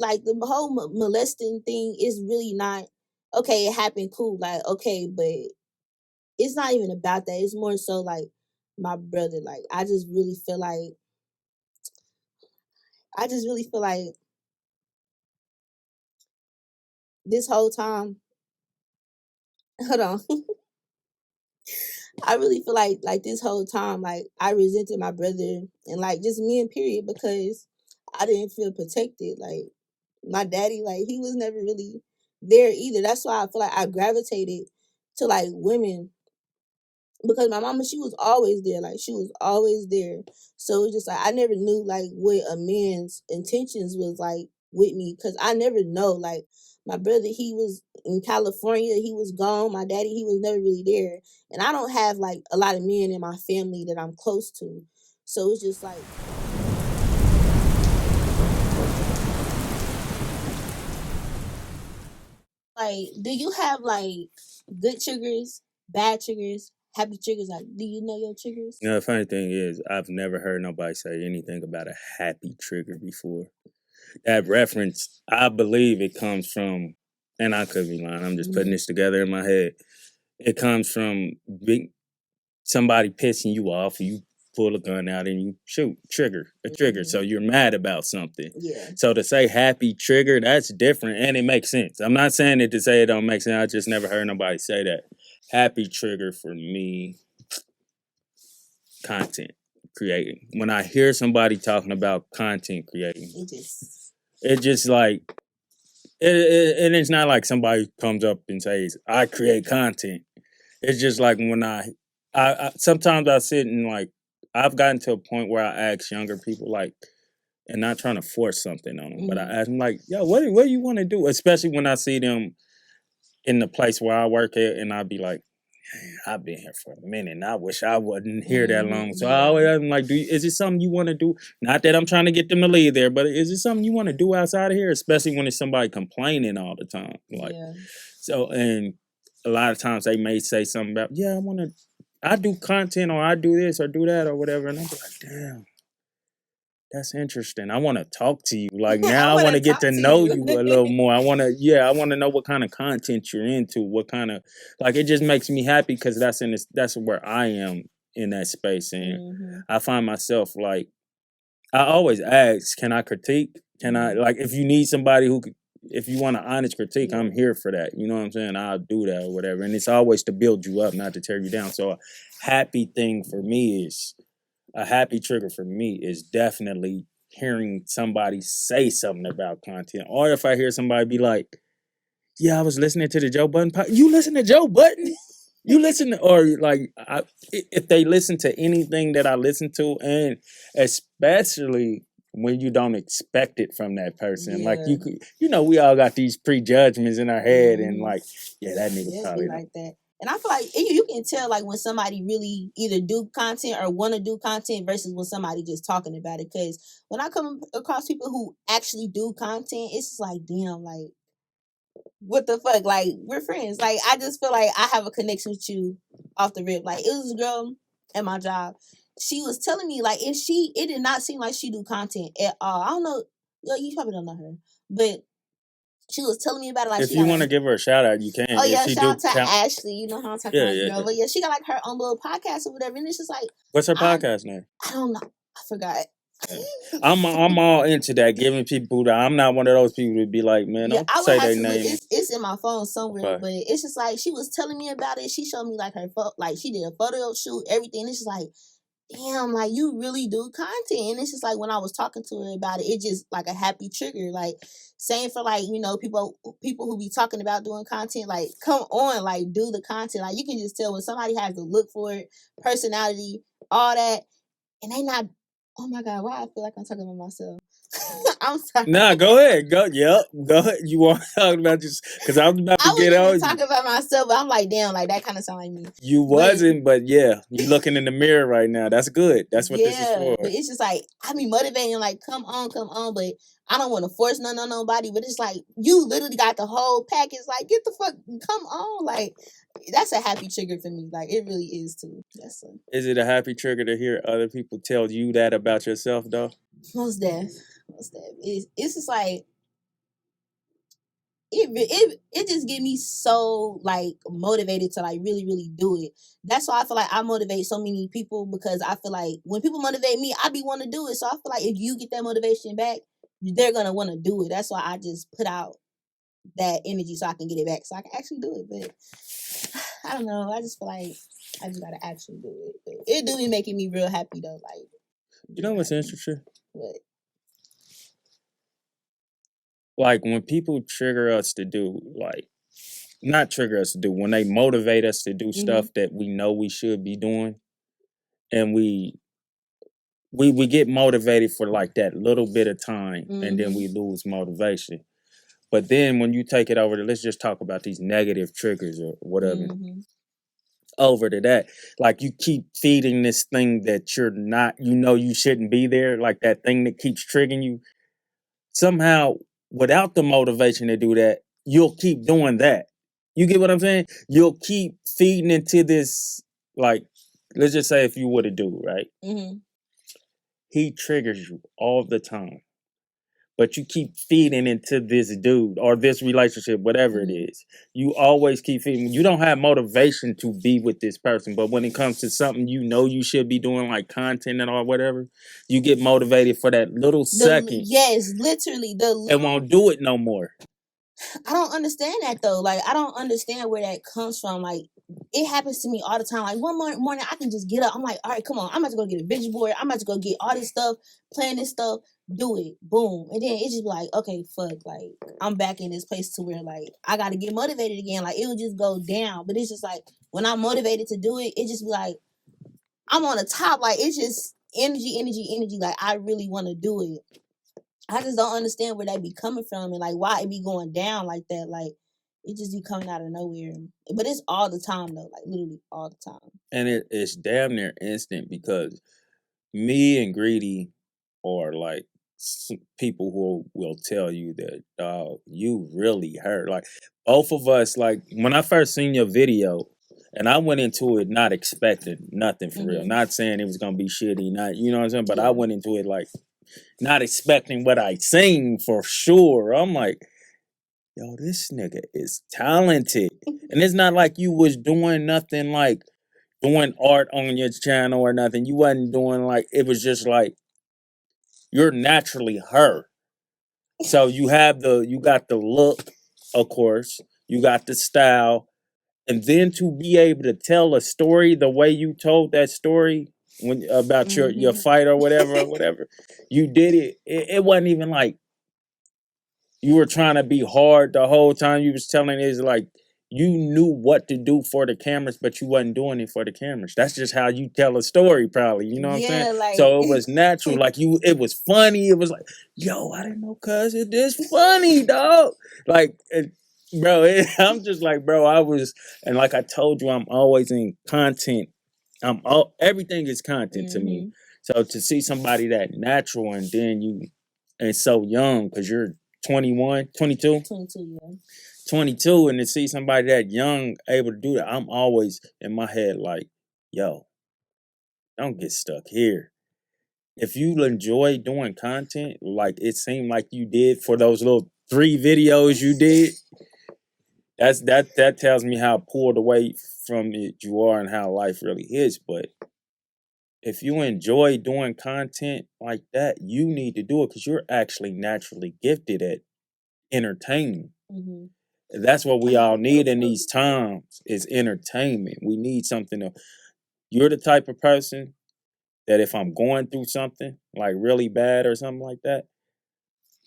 like the whole molesting thing is really not okay. It happened, cool, like okay, but it's not even about that. It's more so like my brother. Like I just really feel like this whole time. Hold on. I really feel like this whole time, like I resented my brother and like just me and period because I didn't feel protected. Like my daddy, like he was never really there either. That's why I feel like I gravitated to like women because my mama, she was always there. Like she was always there. So it's just like I never knew like what a man's intentions was like with me because I never know. Like my brother, he was in California, he was gone. My daddy, he was never really there. And I don't have like a lot of men in my family that I'm close to. So it's just like do you have like good triggers, bad triggers, happy triggers? Like do you know your triggers? You know, the funny thing is, I've never heard nobody say anything about a happy trigger before. That reference, I believe it comes from, and I could be lying, I'm just putting this together in my head. It comes from somebody pissing you off, you pull a gun out and you shoot, a trigger. So you're mad about something. Yeah. So to say happy trigger, that's different and it makes sense. I'm not saying it to say it don't make sense. I just never heard nobody say that. Happy trigger for me, content creating. When I hear somebody talking about content creating, it just like and it's not like somebody comes up and says, I create content. It's just like when I sometimes I sit and like I've gotten to a point where I ask younger people like, and not trying to force something on them, but I ask them like, yo, what do you want to do? Especially when I see them in the place where I work at, and I'd be like, I've been here for a minute, and I wish I wasn't here that long. So I always ask them like, is it something you want to do? Not that I'm trying to get them to leave there, but is it something you want to do outside of here? Especially when it's somebody complaining all the time, like so. And a lot of times they may say something about, yeah, I do content or I do this or do that or whatever. And I'm like, damn, that's interesting. I want to talk to you. Like now I want to get to know you a little more. I want to know what kind of content you're into. What kind of, like, it just makes me happy because that's where I am in that space. And I find myself like, I always ask, can I critique? Can I, like, if you need somebody if you want an honest critique, I'm here for that. You know what I'm saying? I'll do that or whatever. And it's always to build you up, not to tear you down. So a happy trigger for me is definitely hearing somebody say something about content. Or if I hear somebody be like, yeah, I was listening to the Joe Budden podcast. You listen to Joe Budden? You listen to, or like, if they listen to anything that I listen to, and especially when you don't expect it from that person, like we all got these prejudgments in our head, and like, yeah, that nigga probably like that. And I feel like you can tell like when somebody really either do content or want to do content versus when somebody just talking about it. Because when I come across people who actually do content, it's just like, damn, like what the fuck? Like, we're friends. Like, I just feel like I have a connection with you off the rip. Like, it was a girl at my job. She was telling me, like, it did not seem like she do content at all. I don't know. Yo, you probably don't know her. But she was telling me about it. Like, if you want to give her a shout out, you can. Oh, yeah, shout out to Ashley. You know how I'm talking about, girl. But yeah, she got, like, her own little podcast or whatever. And it's just like... What's her podcast name? I don't know. I forgot. I'm all into that, giving people that. I'm not one of those people to be like, man, don't say their name. It's in my phone somewhere, but it's just like she was telling me about it. She showed me like her like she did a photo shoot, everything. It's just like, damn, like you really do content. And it's just like when I was talking to her about it, it just like a happy trigger. Like same for like, people who be talking about doing content, like come on, like do the content. Like you can just tell when somebody has to look for it, personality, all that, and they not. Oh my God, why I feel like I'm talking about myself. I'm sorry. Nah, go ahead. Go ahead. You want to talk about just because I was about to get on. I was talking about myself, but I'm like, damn, like that kind of sound like me. You wasn't, but yeah, you looking in the mirror right now. That's good. That's what this is for. But it's just like I be motivating, like come on, but I don't want to force nothing on nobody. But it's like you literally got the whole package. Like get the fuck, come on, like that's a happy trigger for me. Like it really is too. Is it a happy trigger to hear other people tell you that about yourself, though? Most def. It's just like it just get me so like motivated to like really do it. That's why I feel like I motivate so many people, because I feel like when people motivate me, I be want to do it. So I feel like if you get that motivation back, they're gonna want to do it. That's why I just put out that energy so I can get it back, so I can actually do it. But I don't know. I just feel like I just gotta actually do it. But it do be making me real happy though. Like, you know what's interesting? What? Like when people trigger us to do, like, not trigger us to do, when they motivate us to do stuff that we know we should be doing, and we get motivated for like that little bit of time, and then we lose motivation. But then when you take it over to, let's just talk about these negative triggers or whatever, over to that, like you keep feeding this thing that you're not, you shouldn't be there, like that thing that keeps triggering you. Somehow, without the motivation to do that, you'll keep doing that. You get what I'm saying? You'll keep feeding into this, like, let's just say if you were to do, right? He triggers you all the time. But you keep feeding into this dude or this relationship, whatever it is. You always keep feeding. You don't have motivation to be with this person. But when it comes to something you know you should be doing, like content or whatever, you get motivated for that little second. Yes, literally. And won't do it no more. I don't understand that though. Like, I don't understand where that comes from. Like, it happens to me all the time. Like, one morning I can just get up. I'm like, all right, come on. I'm about to go get a vision board. I'm about to go get all this stuff, plan this stuff, do it. Boom. And then it just be like, okay, fuck. Like, I'm back in this place to where, like, I got to get motivated again. Like, it will just go down. But it's just like, when I'm motivated to do it, it just be like, I'm on the top. Like, it's just energy. Like, I really want to do it. I just don't understand where that be coming from, and like why it be going down like that. Like, it just be coming out of nowhere. But it's all the time though, like literally all the time. And it's damn near instant, because me and Greedy are like people who will tell you that, dog, you really hurt. Like both of us, like when I first seen your video, and I went into it not expecting nothing for real. Not saying it was gonna be shitty, not, you know what I'm saying? But I went into it like not expecting what I seen for sure. I'm like, yo, this nigga is talented. And it's not like you was doing nothing like doing art on your channel or nothing. You wasn't doing like, it was just like, you're naturally her. So you got the look, of course, you got the style, and then to be able to tell a story the way you told that story when about your fight or whatever, you did it. It wasn't even like you were trying to be hard the whole time. You was telling it, like you knew what to do for the cameras, but you wasn't doing it for the cameras. That's just how you tell a story, probably. You know what I'm saying? Like, so it was natural. Like it was funny. It was like, yo, I didn't know, cuz it is funny, dog. Like, I'm just like, bro, and like I told you, I'm always in content. Everything is content to me. So to see somebody that natural, and then and so young, because you're 21, 22? 22, yeah. 22, and to see somebody that young able to do that, I'm always in my head like, yo, don't get stuck here. If you enjoy doing content, like it seemed like you did for those little 3 videos you did, that tells me how pulled away from it you are and how life really is. But if you enjoy doing content like that, you need to do it, because you're actually naturally gifted at entertainment. That's what we all need in these times, is entertainment. We need something to. You're the type of person that if I'm going through something like really bad or something like that,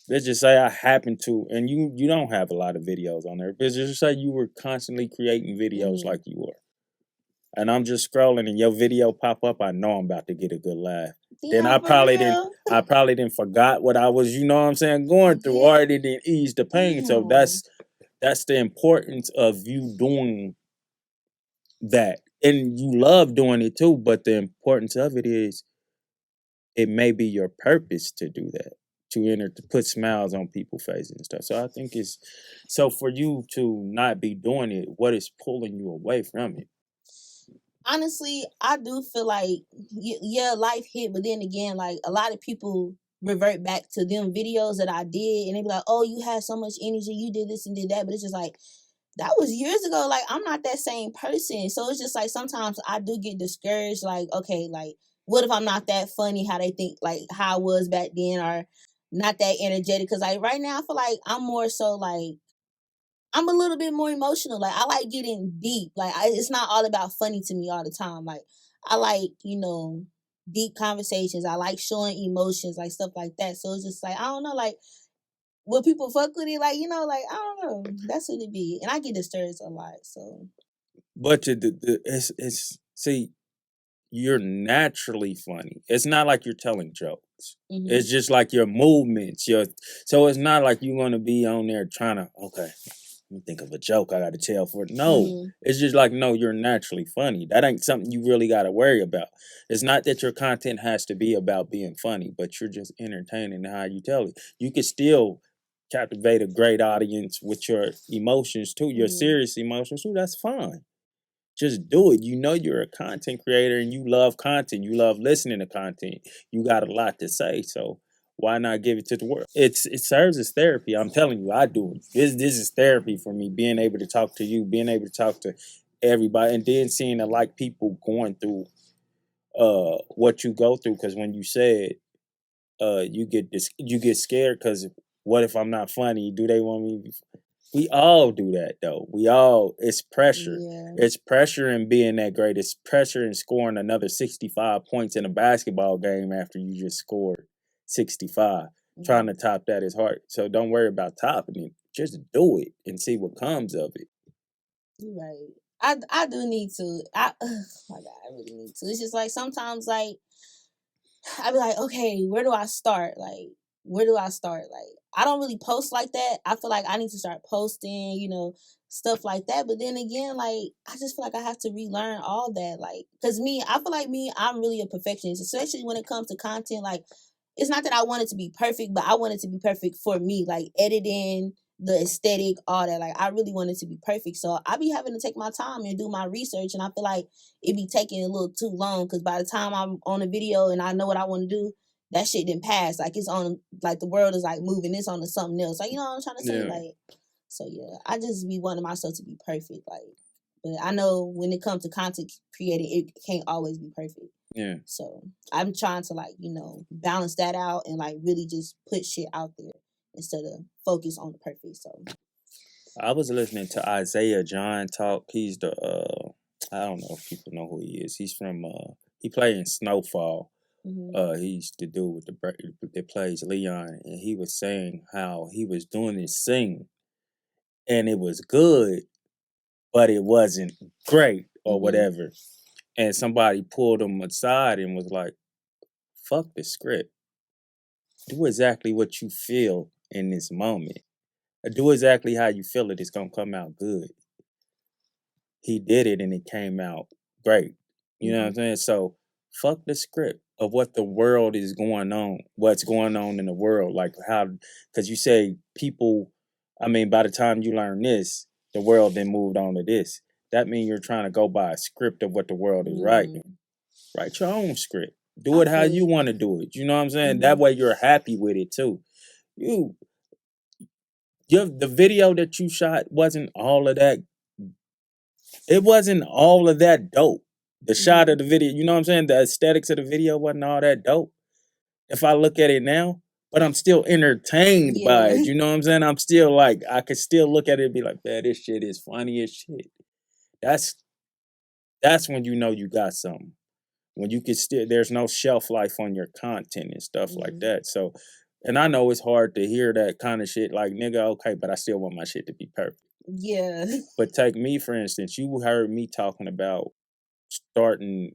let's just say I happen to, and you don't have a lot of videos on there, but just say you were constantly creating videos like you were, and I'm just scrolling and your video pop up, I know I'm about to get a good laugh. Yeah, then I probably didn't forgot what I was, you know what I'm saying, going through, or it didn't ease the pain. Damn. So that's the importance of you doing that. And you love doing it too, but the importance of it is it may be your purpose to do that, to put smiles on people's faces and stuff. So I think so for you to not be doing it, what is pulling you away from it? Honestly, I do feel like, yeah, life hit, but then again, like a lot of people revert back to them videos that I did, and they be like, "Oh, you had so much energy, you did this and did that," but it's just like that was years ago. Like I'm not that same person, so it's just like sometimes I do get discouraged. Like, okay, like what if I'm not that funny? How they think like how I was back then, or not that energetic? Because like right now, I feel like I'm more so like I'm a little bit more emotional. Like I like getting deep. Like it's not all about funny to me all the time. Like I like deep conversations. I like showing emotions, like stuff like that. So it's just like I don't know, like will people fuck with it? Like like I don't know. That's what it be, and I get disturbed a lot. So But it's see, you're naturally funny. It's not like you're telling jokes. It's just like your movements. So it's not like you're gonna be on there trying to let me think of a joke I gotta tell for it. No. It's just like no, you're naturally funny. That ain't something you really gotta worry about. It's not that your content has to be about being funny, but you're just entertaining how you tell it. You can still captivate a great audience with your emotions too, your serious emotions too. That's fine. Just do it. You know you're a content creator and you love content. You love listening to content. You got a lot to say, so why not give it to the world? It serves as therapy. I'm telling you, I do it. This is therapy for me. Being able to talk to you, being able to talk to everybody, and then seeing the like people going through what you go through. Because when you said you get scared because what if I'm not funny? Do they want me? We all do that though. It's pressure. yeah, It's pressure in being that great. It's pressure in scoring another 65 points in a basketball game after you just scored 65. Trying to top that is hard. So don't worry about topping it. Just do it and see what comes of it. you're right. I do need to. My God, I really need to. It's just like sometimes like I be like, okay, where do I start? Like, where do I start? Like, I don't really post like that. I feel like I need to start posting, stuff like that. But then again, like, I just feel like I have to relearn all that. Like, cause I feel like I'm really a perfectionist, especially when it comes to content. Like, it's not that I want it to be perfect, but I want it to be perfect for me. Like editing, the aesthetic, all that. Like, I really want it to be perfect. So I be having to take my time and do my research, and I feel like it be taking a little too long because by the time I'm on a video and I know what I want to do, that shit didn't pass. Like it's on, like the world is like moving. It's on to something else. Like you know what I'm trying to say? Yeah. Like, so yeah, I just be wanting myself to be perfect. Like, but I know when it comes to content creating, it can't always be perfect. Yeah. So I'm trying to like balance that out and like really just put shit out there instead of focus on the perfect. So I was listening to Isaiah John talk. He's the I don't know if people know who he is. He's from he played in Snowfall. He's the dude with that plays Leon, and he was saying how he was doing this sing, and it was good, but it wasn't great or whatever. And somebody pulled him aside and was like, "Fuck the script. Do exactly what you feel in this moment. Do exactly how you feel it. It's gonna come out good." He did it and it came out great. You know what I'm saying? So fuck the script of what the world is going on, what's going on in the world. Like how, because you say people, I mean, by the time you learn this, the world then moved on to this. That means you're trying to go by a script of what the world is writing. Write your own script. Do it how you want to do it. You know what I'm saying? That way you're happy with it too. You, the video that you shot wasn't all of that. It wasn't all of that dope. The shot of the video, you know what I'm saying? The aesthetics of the video wasn't all that dope. If I look at it now, but I'm still entertained by it. You know what I'm saying? I'm still like, I could still look at it and be like, man, this shit is funny as shit. That's when you know you got something. When you can still, there's no shelf life on your content and stuff like that. So, and I know it's hard to hear that kind of shit. Like, nigga, okay, but I still want my shit to be perfect. Yeah. But take me, for instance, you heard me talking about starting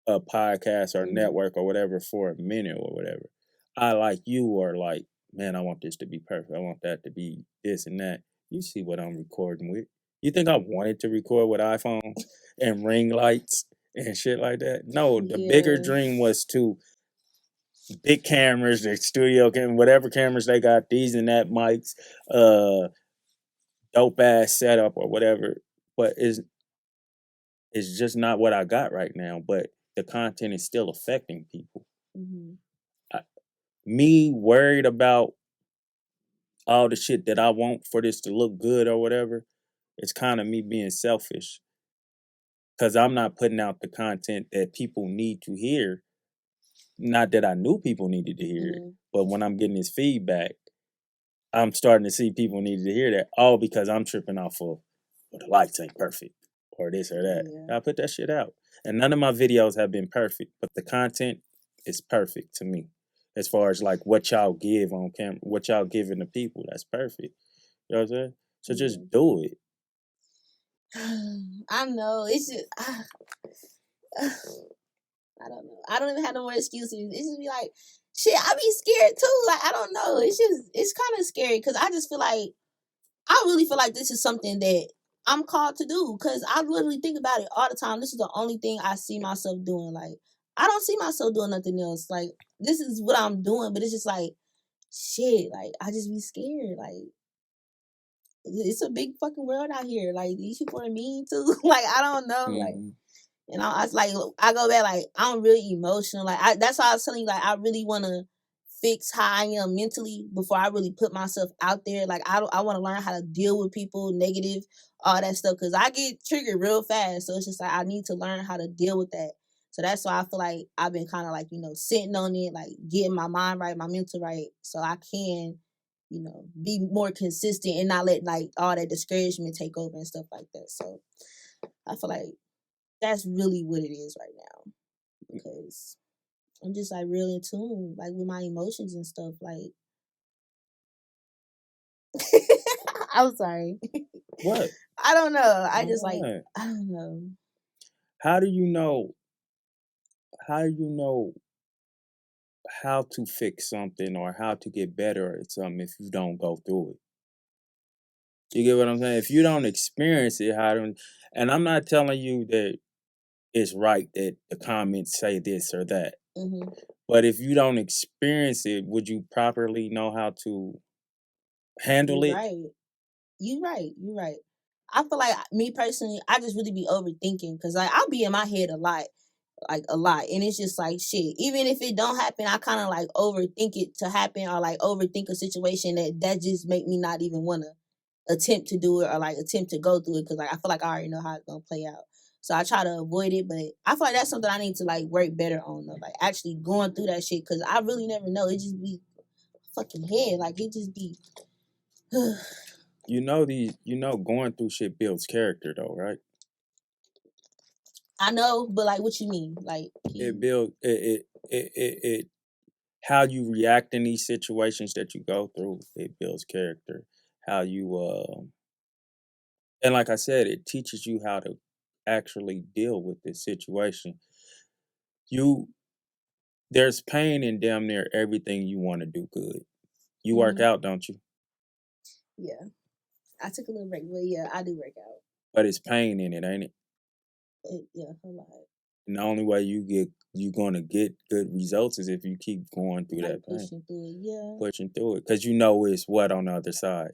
a podcast or network or whatever for a minute or whatever. I like you are like, man, I want this to be perfect. I want that to be this and that. You see what I'm recording with. You think I wanted to record with iPhone and ring lights and shit like that? No, the bigger dream was to big cameras, the studio camera, whatever cameras they got, these and that mics, dope ass setup or whatever. But it's just not what I got right now. But the content is still affecting people. me worried about all the shit that I want for this to look good or whatever, it's kind of me being selfish because I'm not putting out the content that people need to hear. Not that I knew people needed to hear it, but when I'm getting this feedback, I'm starting to see people needed to hear that. All because I'm tripping off of, well, the lights ain't perfect or this or that. Yeah. I put that shit out. And none of my videos have been perfect, but the content is perfect to me. As far as like what y'all give on camera, what y'all giving the people, that's perfect. You know what I'm saying? So just do it. I know. It's just I don't know. I don't even have no more excuses. It's just be like, shit, I be scared too. Like, I don't know. It's kind of scary because I just feel like, I really feel like this is something that I'm called to do because I literally think about it all the time. This is the only thing I see myself doing. Like, I don't see myself doing nothing else. Like, this is what I'm doing, but it's just like, shit, like, I just be scared. Like, it's a big fucking world out here. Like, these people are mean too. Like, I don't know. Like, Mm-hmm. and I was like, I go back, like, I'm really emotional. Like, that's why I was telling you, like, I really want to fix how I am mentally before I really put myself out there. Like, I want to learn how to deal with people, negative, all that stuff, because I get triggered real fast. So it's just like, I need to learn how to deal with that. So that's why I feel like I've been kind of like, sitting on it, like getting my mind right, my mental right, so I can, be more consistent and not let like all that discouragement take over and stuff like that. So I feel like that's really what it is right now because I'm just like real in tune, like with my emotions and stuff. Like, I'm sorry. What? I don't know. I just like, What? I don't know. How do you know? How do you know how to fix something or how to get better at something if you don't go through it? You get what I'm saying? If you don't experience it, how do? And I'm not telling you that it's right that the comments say this or that. Mm-hmm. But if you don't experience it, would you properly know how to handle You're it? right. You're right. You're right. I feel like me personally, I just really be overthinking because like I'll be in my head a lot, like a lot, and it's just like shit. Even if it don't happen, I kind of like overthink it to happen or like overthink a situation that just make me not even wanna attempt to do it or like attempt to go through it because like I feel like I already know how it's gonna play out. So I try to avoid it, but I feel like that's something I need to like work better on, though. Like actually going through that shit because I really never know. It just be fucking head, like it just be. Going through shit builds character though, right? I know, but like, what you mean? Like, It build it how you react in these situations that you go through, it builds character. How you and like I said, it teaches you how to actually deal with this situation. You There's pain in damn near everything you want to do good. You work mm-hmm. out, don't you? Yeah, I took a little break, but yeah, I do work out. But it's pain in it, ain't it? Yeah, a lot. And the only way you're gonna get good results is if you keep going through Like that pain, pushing through it. Yeah, pushing through it, because you know it's what on the other side.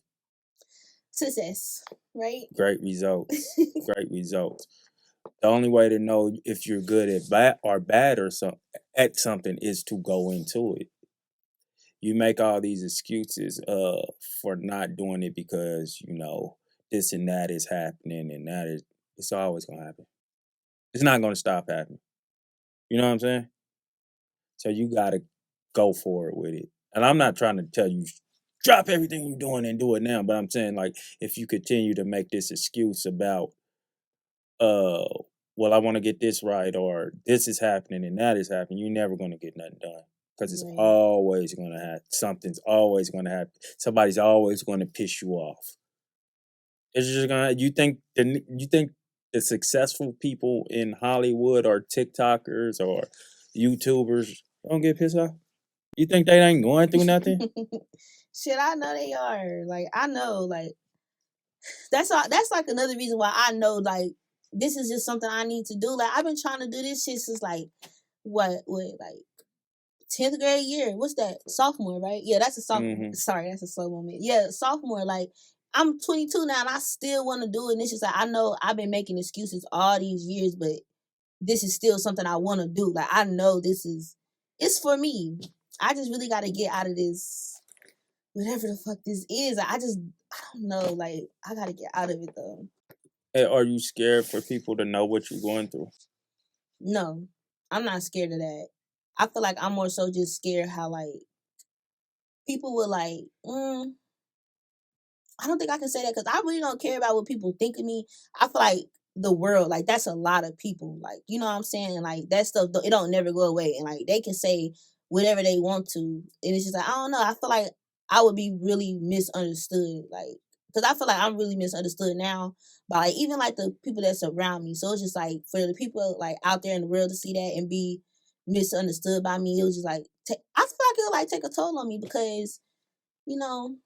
success, right? Great results, great results. The only way to know if you're good at bad or at something is to go into it. You make all these excuses for not doing it because this and that is happening and that is it's always gonna happen. It's not gonna stop happening. You know what I'm saying? So you gotta go for it with it. And I'm not trying to tell you drop everything you're doing and do it now, but I'm saying like if you continue to make this excuse about uh well, I want to get this right or this is happening and that is happening, you're never gonna get nothing done. Because it's Right. always gonna happen. Something's always gonna happen. Somebody's always gonna piss you off. It's just gonna you think the successful people in Hollywood or TikTokers or YouTubers don't get pissed off? You think they ain't going through nothing? Shit, I know they are. Like, I know, like that's all. That's like another reason why I know, like, this is just something I need to do. Like, I've been trying to do this shit since like what, like 10th grade year. What's that? Sophomore, right? Yeah, that's a sophomore. Hmm. Sorry, that's a slow moment. Yeah, sophomore. Like, I'm 22 now, and I still want to do it. And it's just like I know I've been making excuses all these years, but this is still something I want to do. Like, I know this is it's for me. I just really got to get out of this, whatever the fuck this is. I don't know. Like, I got to get out of it though. Hey, are you scared for people to know what you're going through? No, I'm not scared of that. I feel like I'm more so just scared how like people will like. I don't think I can say that because I really don't care about what people think of me. I feel like the world, like that's a lot of people. Like, you know what I'm saying? Like that stuff, it don't never go away. And like they can say whatever they want to. And it's just like, I don't know. I feel like I would be really misunderstood. Like, because I feel like I'm really misunderstood now by like even like the people that surround me. So it's just like for the people like out there in the world to see that and be misunderstood by me, it was just like, I feel like it'll like take a toll on me because, you know,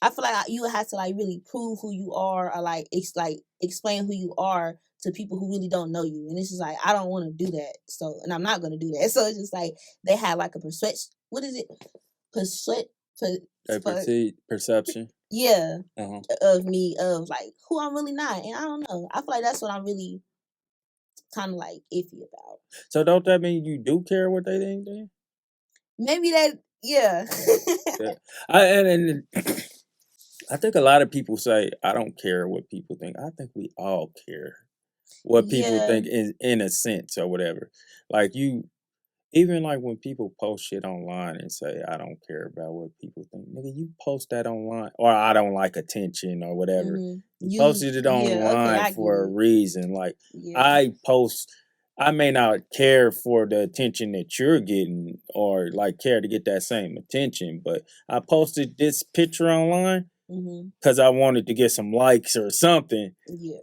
I feel like you have to like really prove who you are or like explain who you are to people who really don't know you. And it's just like I don't want to do that. So and I'm not gonna do that. So it's just like they have like a persuasion. What is it? Perception. Yeah, of me of like who I'm really not, and I don't know. I feel like that's what I'm really kind of like iffy about. So don't that mean you do care what they think then? Maybe that, yeah. Yeah. And I think a lot of people say, I don't care what people think. I think we all care what people think in a sense or whatever. Like even like when people post shit online and say, I don't care about what people think. Nigga, you post that online. Or I don't like attention or whatever. Mm-hmm. You posted it online for a reason. Like I may not care for the attention that you're getting or like care to get that same attention, but I posted this picture online because I wanted to get some likes or something,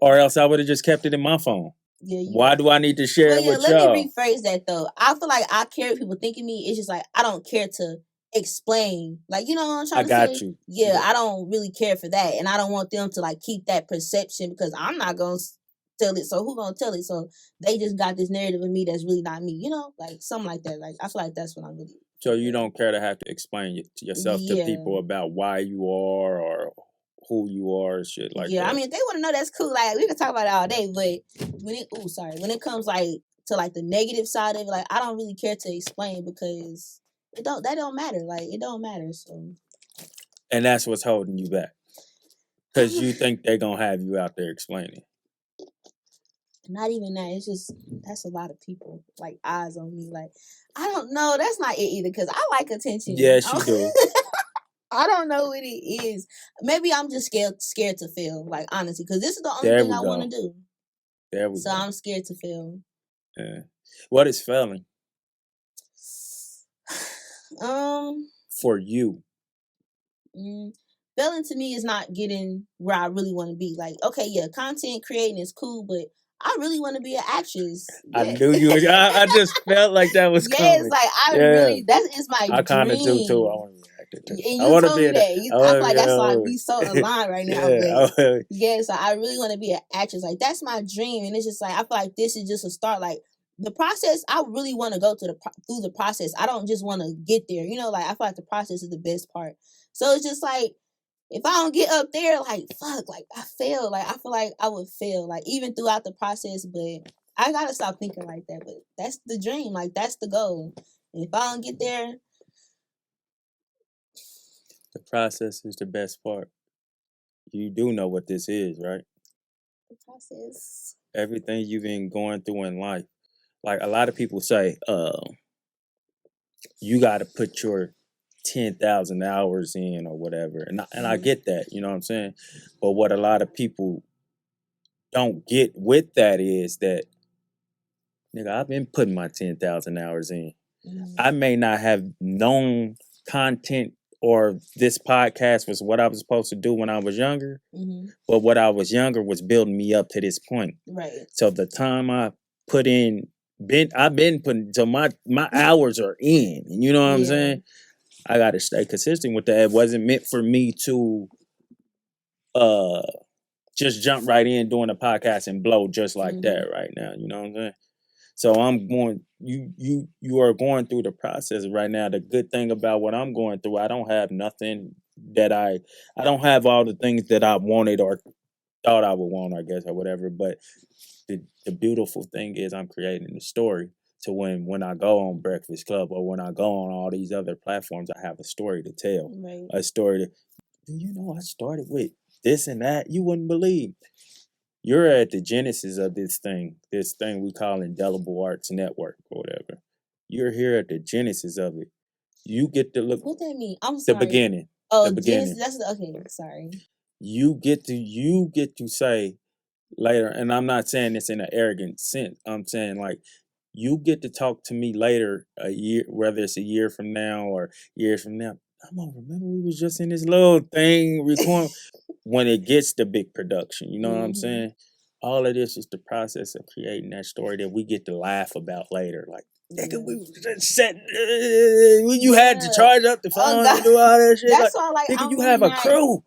or else I would have just kept it in my phone. Yeah, why do I need to share it with y'all? Let me rephrase that though. I feel like I care what people think of me. It's just like I don't care to explain. Like, you know what I'm trying to say? I got you. Yeah, I don't really care for that. And I don't want them to like keep that perception because I'm not gonna tell it. So who gonna tell it? So they just got this narrative of me that's really not me, you know? Like something like that. Like I feel like that's what I'm really. So you don't care to have to explain to yourself to people about why you are or who you are and shit like that. Yeah, I mean, if they want to know, that's cool. Like we can talk about it all day, but when it comes like to like the negative side of it, like I don't really care to explain because that don't matter. Like it don't matter. So. And that's what's holding you back, because you think they're gonna have you out there explaining. Not even that. It's just that's a lot of people like eyes on me. Like I don't know. That's not it either. Because I like attention. Yes, you do. I don't know what it is. Maybe I'm just scared to fail. Like honestly, because this is the only thing I want to do. There we go. So I'm scared to fail. Yeah. What is failing? For you. Failing to me is not getting where I really want to be. Like, okay, yeah, content creating is cool, but I really want to be an actress. Yeah. I knew you. I just felt like that was coming. Yes, like I really, that is my dream. I kind of do too. I want to be an actor too. And you told me that. I feel like that's why we so aligned right now. Yeah, so I really want to be an actress. Like that's my dream, and it's just like I feel like this is just a start. Like the process, I really want to go through the process. I don't just want to get there. You know, like I feel like the process is the best part. So it's just like. If I don't get up there, like, fuck, like, I fail. Like, I feel like I would fail, like, even throughout the process. But I got to stop thinking like that. But that's the dream. Like, that's the goal. And if I don't get there. The process is the best part. You do know what this is, right? The process. Everything you've been going through in life. Like, a lot of people say, you got to put your 10,000 hours in or whatever. And I get that, you know what I'm saying? But what a lot of people don't get with that is that, nigga, I've been putting my 10,000 hours in. I may not have known content or this podcast was what I was supposed to do when I was younger, but what I was younger was building me up to this point. Right. So the time I put in, I've been putting, so my hours are in, you know what I'm saying? I got to stay consistent with that. It wasn't meant for me to just jump right in doing a podcast and blow just like that right now. You know what I'm saying? So I'm going, you are going through the process right now. The good thing about what I'm going through, I don't have nothing that I don't have all the things that I wanted or thought I would want, I guess, or whatever. But the beautiful thing is I'm creating the story. to when I go on Breakfast Club or when I go on all these other platforms, I have a story to tell. Right. A story to, you know, I started with this and that. You wouldn't believe. You're at the genesis of this thing we call Indelible Arts Network or whatever. You're here at the genesis of it. You get to look. What that mean? I'm The sorry. beginning. Oh, the beginning. That's okay. Sorry. You get to say later, and I'm not saying this in an arrogant sense. I'm saying like you get to talk to me later, a year, whether it's a year from now or years from now. I'm gonna remember we was just in this little thing recording. When it gets to big production, you know what I'm saying? All of this is the process of creating that story that we get to laugh about later. Like, nigga, we was just set. You had to charge up the phone and do all that shit. That's like, why, like, nigga, I'm you really have a not, crew.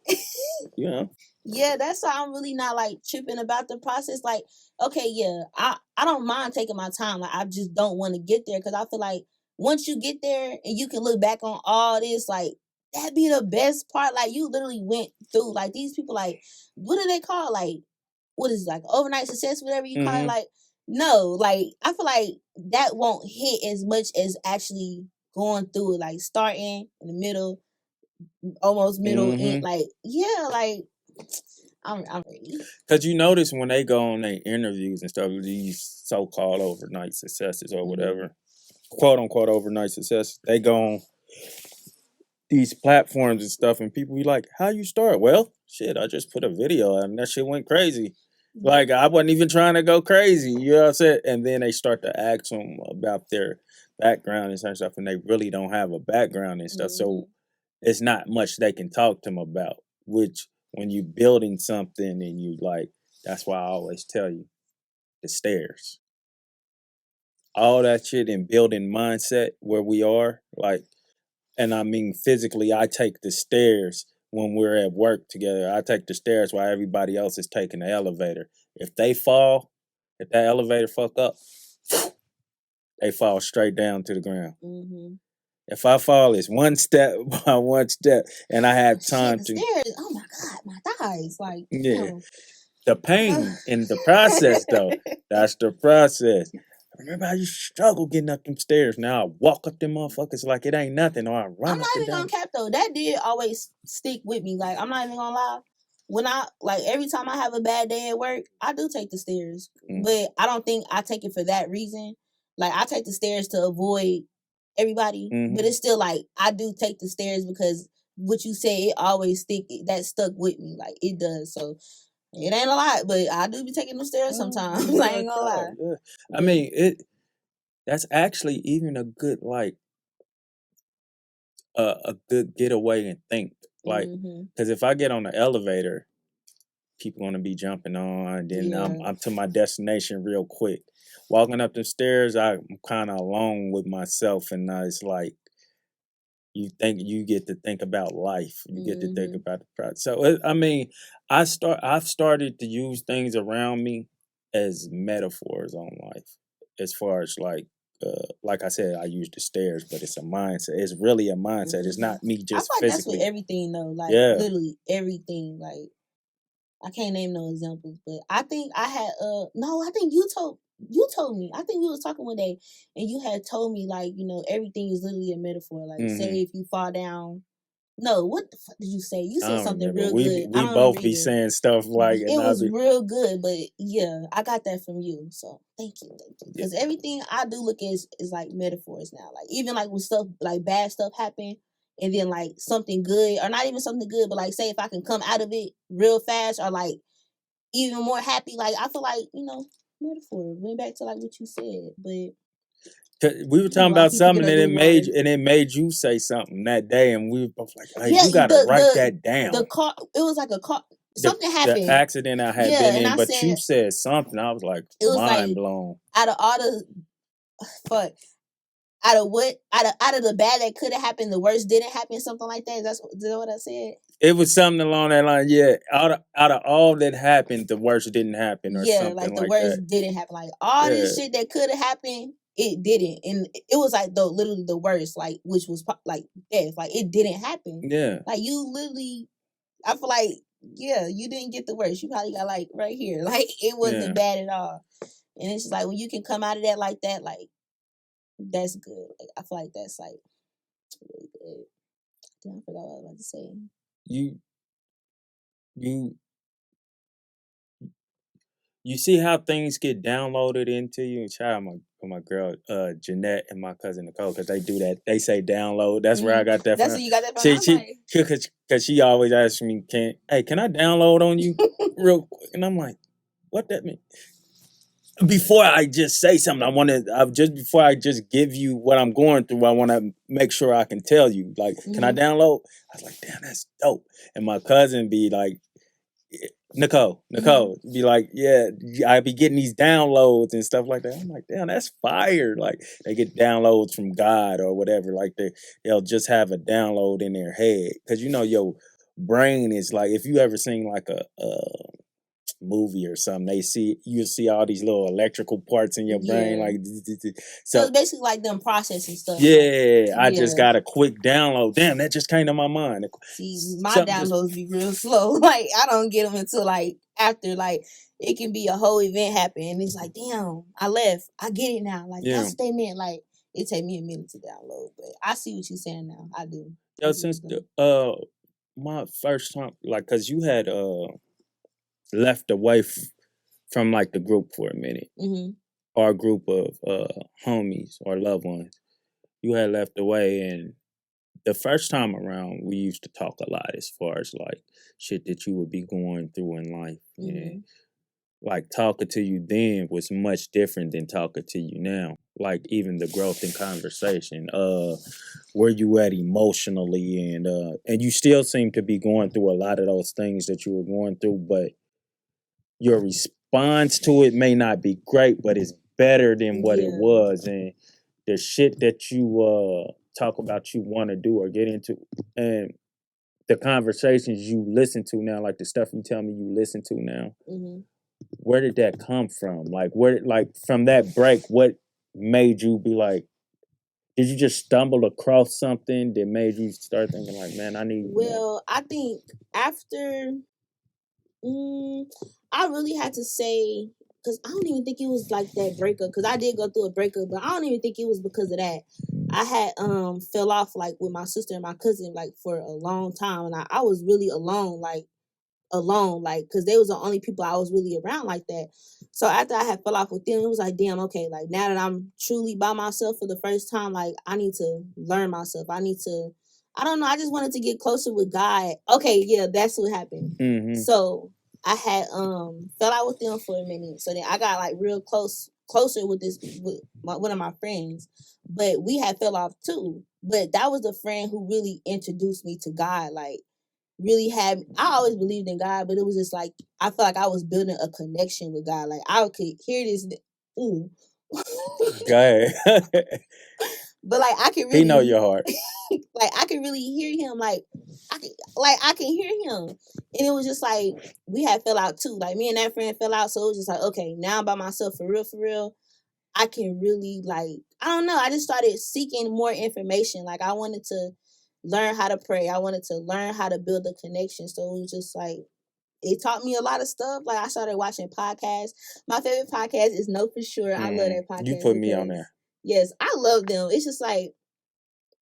You know? Yeah, that's why I'm really not like tripping about the process. Like, okay, yeah, I don't mind taking my time. Like, I just don't want to get there because I feel like once you get there and you can look back on all this, like that'd be the best part. Like, you literally went through like these people. Like, what do they call? Like, what is it, like overnight success, whatever you call it? Like, no, like I feel like that won't hit as much as actually going through it. Like starting in the middle, almost middle, end. Like, yeah, like. I'm ready. Because you notice when they go on their interviews and stuff, these so-called overnight successes or whatever, quote-unquote overnight success, they go on these platforms and stuff, and people be like, how you start? Well, shit, I just put a video out and that shit went crazy. Like, I wasn't even trying to go crazy, you know what I'm saying? And then they start to ask them about their background and stuff, and they really don't have a background and stuff. So it's not much they can talk to them about, which when you building something and you like, that's why I always tell you, the stairs. All that shit in building mindset where we are, like, and I mean physically, I take the stairs when we're at work together. I take the stairs while everybody else is taking the elevator. If they fall, if that elevator fuck up, they fall straight down to the ground. If I fall, it's one step by one step, and I have time to. Stairs. Oh my god, my thighs! Like, yeah, the pain in the process, though. That's the process. Remember how you struggle getting up them stairs? Now I walk up them motherfuckers like it ain't nothing, or I run. I'm not even gonna cap though. That did always stick with me. Like, I'm not even gonna lie. When I like every time I have a bad day at work, I do take the stairs, but I don't think I take it for that reason. Like, I take the stairs to avoid everybody, but it's still like I do take the stairs because what you say, it always that stuck with me. Like, it does. So it ain't a lot, but I do be taking the stairs sometimes. I ain't gonna lie. Yeah. I mean, that's actually even a good like a good getaway and think. Like, because if I get on the elevator, people gonna be jumping on, then I'm to my destination real quick. Walking up the stairs, I'm kind of alone with myself, and it's like you get to think about life. You get to think about the process. So I mean, I've started to use things around me as metaphors on life, as far as like I said, I use the stairs, but it's a mindset. It's really a mindset. It's not me just I feel like physically. That's with everything though. Like, literally everything. Like, I can't name no examples, but I think I had no, I think you told me. I think we was talking one day and you had told me, like, you know, everything is literally a metaphor. Like, say if you fall down. No, what the fuck did you say? You said something real good. We both be saying stuff like it was real good, but yeah, I got that from you. So thank you. Because everything I do look at is like metaphors now. Like, even like when stuff like bad stuff happen, and then like something good, or not even something good, but like say if I can come out of it real fast, or like even more happy, like I feel like, you know, metaphor. Went back to like what you said, but we were talking about something and it made you say something that day, and we were both like, hey, you gotta write that down. The car, it was like a car. Something happened. The accident I had been in, but you said something. I was like, mind blown. Out of all the fuck. Out of the bad that could have happened, the worst didn't happen, something like that. Is that what I said? It was something along that line, yeah. Out of all that happened, the worst didn't happen, or something like that. Yeah, like the worst didn't happen. Like all this shit that could have happened, it didn't, and it was like literally the worst, like which was like death. Like it didn't happen. Yeah, like you literally, I feel like you didn't get the worst. You probably got like right here, like it wasn't bad at all. And it's just like when you can come out of that like that, like that's good. Like, I feel like that's like really good. Damn, I forgot what I was about to say. You you see how things get downloaded into you. And shout out my girl Jeanette and my cousin Nicole, because they do that. They say download. That's where I got that That's from. where you got that from. Because she always asks me, can I download on you real quick? And I'm like, what that mean? Before I just say something, before I just give you what I'm going through, I want to make sure I can tell you. Like, can I download? I was like, damn, that's dope. And my cousin be like, Nicole, be like, yeah, I be getting these downloads and stuff like that. I'm like, damn, that's fire. Like, they get downloads from God or whatever. Like, they'll just have a download in their head. Because, your brain is like, if you ever seen like a movie or something, you see all these little electrical parts in your brain, like so it's basically like them processing stuff. Yeah, I just got a quick download. Damn, that just came to my mind. See, my downloads be real slow. Like, I don't get them until like after, like, it can be a whole event happen and it's like, damn, I left. I get it now. Like, that's what they meant. Like, it take me a minute to download, but I see what you're saying now. I do. Yo, since my first time, like, cause you had left away from like the group for a minute, our group of homies or loved ones, you had left away, and the first time around we used to talk a lot as far as like shit that you would be going through in life, and like talking to you then was much different than talking to you now. Like even the growth in conversation, where you at emotionally, and you still seem to be going through a lot of those things that you were going through, but your response to it may not be great, but it's better than what it was. And the shit that you talk about you want to do or get into, and the conversations you listen to now, like the stuff you tell me you listen to now, where did that come from? Like, from that break, what made you be like, did you just stumble across something that made you start thinking like, man, I need more? I think after I really had to say, because I don't even think it was like that breakup, because I did go through a breakup, but I don't even think it was because of that. I had fell off like with my sister and my cousin like for a long time, and I was really alone, because they was the only people I was really around like that. So after I had fell off with them, it was like, damn, okay, like now that I'm truly by myself for the first time, like I need to learn myself. I don't know, I just wanted to get closer with God. Okay, yeah, that's what happened. So I had fell out with them for a minute. So then I got like real closer with one of my friends. But we had fell off too. But that was the friend who really introduced me to God. Like, really had, I always believed in God, but it was just like I felt like I was building a connection with God. Like I could hear this. Ooh. Go ahead. But like I can really, he know your heart. Like I can really hear him. Like I can hear him, and it was just like we had fell out too. Like me and that friend fell out, so it was just like, okay, now I'm by myself for real, for real. I can really, like, I don't know. I just started seeking more information. Like I wanted to learn how to pray. I wanted to learn how to build a connection. So it was just like it taught me a lot of stuff. Like I started watching podcasts. My favorite podcast is Know For Sure. I love that podcast. You put me on there. Yes, I love them. It's just like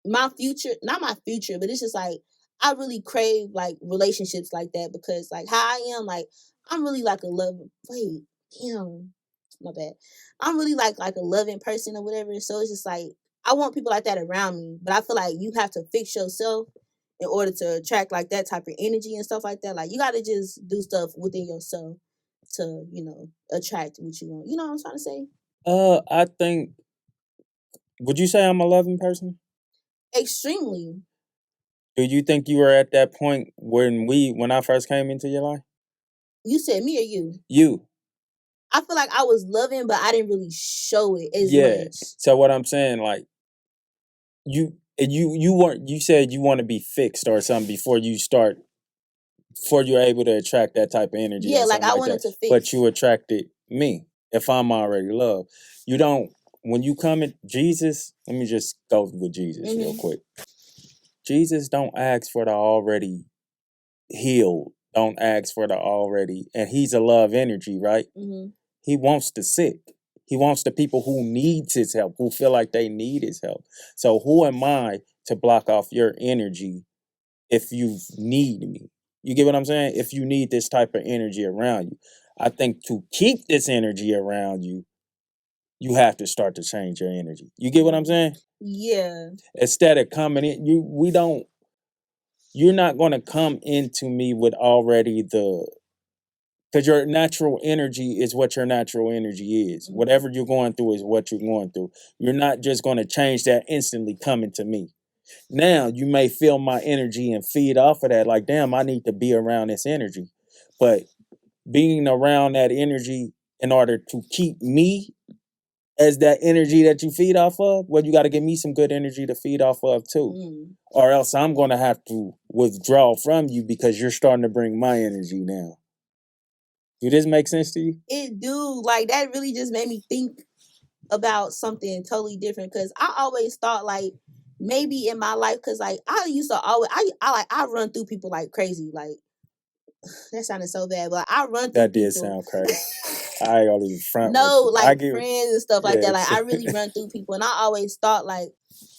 my future, not my future, but it's just like I really crave like relationships like that, because like how I am, like I'm really like a love. Wait, damn, my bad. I'm really like a loving person or whatever. So it's just like I want people like that around me, but I feel like you have to fix yourself in order to attract like that type of energy and stuff like that. Like you got to just do stuff within yourself to attract what you want. You know what I'm trying to say? I think. Would you say I'm a loving person? Extremely. Do you think you were at that point when I first came into your life? You said me or you? You. I feel like I was loving, but I didn't really show it as much. So what I'm saying, like, you weren't. You said you want to be fixed or something before you're able to attract that type of energy. Yeah, like I wanted to fix. But you attracted me. If I'm already loved, you don't. When you come in Jesus, let me just go with Jesus real quick. Jesus don't ask for the already healed. Don't ask for the already, and he's a love energy, right? He wants the sick. He wants the people who needs his help, who feel like they need his help. So who am I to block off your energy if you need me? You get what I'm saying? If you need this type of energy around you. I think to keep this energy around you, you have to start to change your energy. You get what I'm saying? Yeah. Instead of coming in, you're not going to come into me with already because your natural energy is what your natural energy is. Mhm. Whatever you're going through is what you're going through. You're not just going to change that instantly coming to me. Now you may feel my energy and feed off of that, like, damn, I need to be around this energy. But being around that energy in order to keep me as that energy that you feed off of, well, you got to give me some good energy to feed off of too. Mm. Or else I'm going to have to withdraw from you because you're starting to bring my energy now. Do this make sense to you? It do. Like, that really just made me think about something totally different, because I always thought, like, maybe in my life, because, like, I used to always, I run through people like crazy. Like, that sounded so bad, but I run through That did people. sound crazy. I ain't gonna even front with No, you. I like get friends and stuff like yeah. that. Like, I really run through people, and I always thought, like,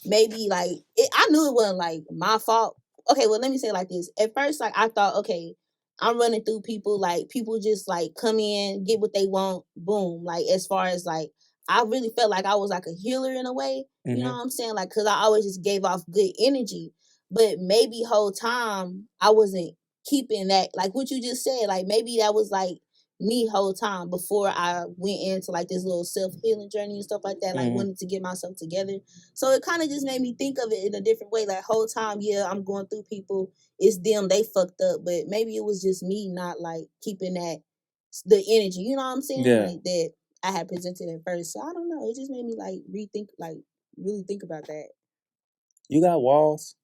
maybe, like, I knew it wasn't like my fault. Okay, well, let me say it like this. At first, like, I thought, okay, I'm running through people, like, people just like come in, get what they want, boom. Like, as far as like, I really felt like I was like a healer in a way. You know what I'm saying? Like, cause I always just gave off good energy. But maybe whole time I wasn't keeping that, like what you just said. Like, maybe that was like me whole time before I went into like this little self-healing journey and stuff like that, like wanted to get myself together. So it kind of just made me think of it in a different way. Like, whole time, yeah, I'm going through people, it's them, they fucked up, but maybe it was just me not like keeping that the energy, you know what I'm saying? Yeah. Like, that I had presented at first. So I don't know, it just made me like rethink, like really think about that. You got walls?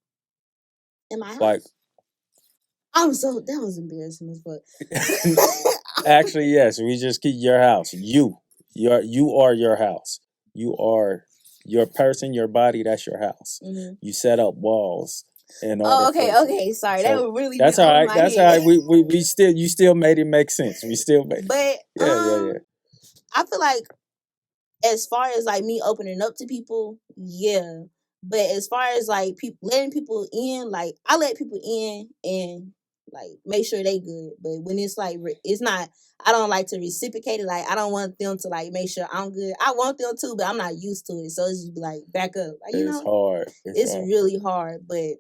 In my house? Like, that was embarrassing as fuck. actually, yes. We just keep your house. You are your house. You are your person, your body. That's your house. Mhm. You set up walls in order. Oh, okay, for okay. Sorry, that So would really that's went all over right. my That's all head. right. We still you still made it make sense. We still made But yeah. I feel like, as far as like me opening up to people, yeah. But as far as like letting people in, like, I let people in and like make sure they good. But when it's like it's not, I don't like to reciprocate it. Like, I don't want them to like make sure I'm good. I want them to, but I'm not used to it. So it's just be like, back up. Like, It's hard. it's hard. really hard. But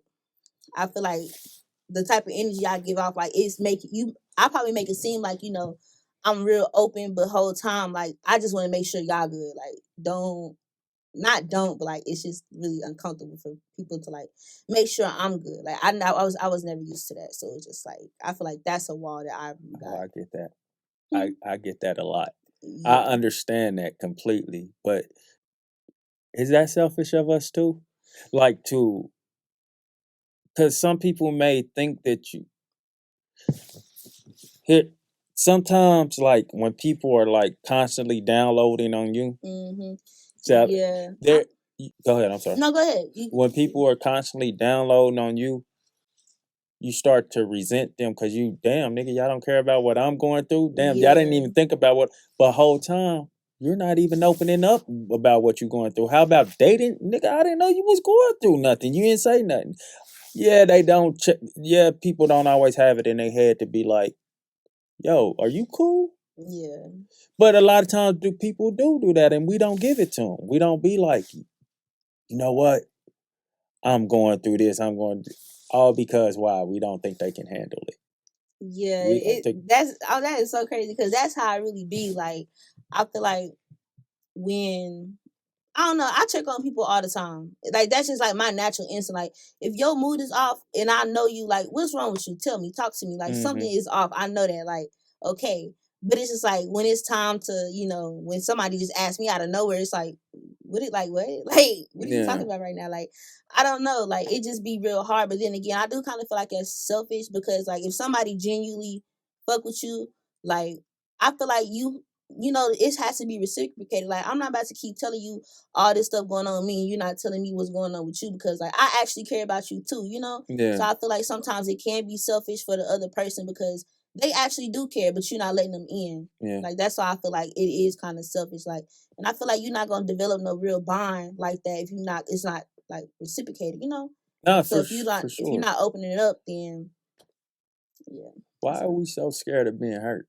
I feel like the type of energy I give off, like, it's making you. I probably make it seem like, I'm real open, but whole time, like, I just want to make sure y'all good. Like, but like, it's just really uncomfortable for people to like make sure I'm good. Like, I know I was never used to that, so it's just like, I feel like that's a wall that I've got. Oh, I get that. I get that a lot. Yeah. I understand that completely, but is that selfish of us too? Like, because some people may think that here sometimes, like, when people are like constantly downloading on you, so Yeah. go ahead. I'm sorry. No, go ahead. When people are constantly downloading on you, you start to resent them because damn nigga, y'all don't care about what I'm going through. Damn, y'all didn't even think about but whole time you're not even opening up about what you're going through. How about dating, nigga? I didn't know you was going through nothing. You didn't say nothing. Yeah, they don't. Yeah, people don't always have it in their head to be like, "Yo, are you cool?" Yeah. But a lot of times, people do that, and we don't give it to them. We don't be like, you know what? I'm going through this. I'm going all because why? We don't think they can handle it. Yeah, We don't think that is so crazy, because that's how I really be. Like, I feel like when, I don't know, I check on people all the time. Like, that's just like my natural instinct. Like, if your mood is off and I know you, like, what's wrong with you? Tell me, talk to me. Like, something is off. I know that. Like, okay. But it's just like, when it's time to, when somebody just asks me out of nowhere, it's like, what? Like, what are you talking about right now? Like, I don't know. Like, it just be real hard. But then again, I do kind of feel like it's selfish, because like, if somebody genuinely fuck with you, like, I feel like it has to be reciprocated. Like, I'm not about to keep telling you all this stuff going on with me and you're not telling me what's going on with you, because like, I actually care about you too, Yeah. So I feel like sometimes it can be selfish for the other person, because they actually do care, but you're not letting them in. Yeah. Like that's why I feel like it is kind of selfish. Like, and I feel like you're not gonna develop no real bond like that if it's not like reciprocated, you know. No, So for if you're sure. not opening it up, then yeah. Why are we so scared of being hurt?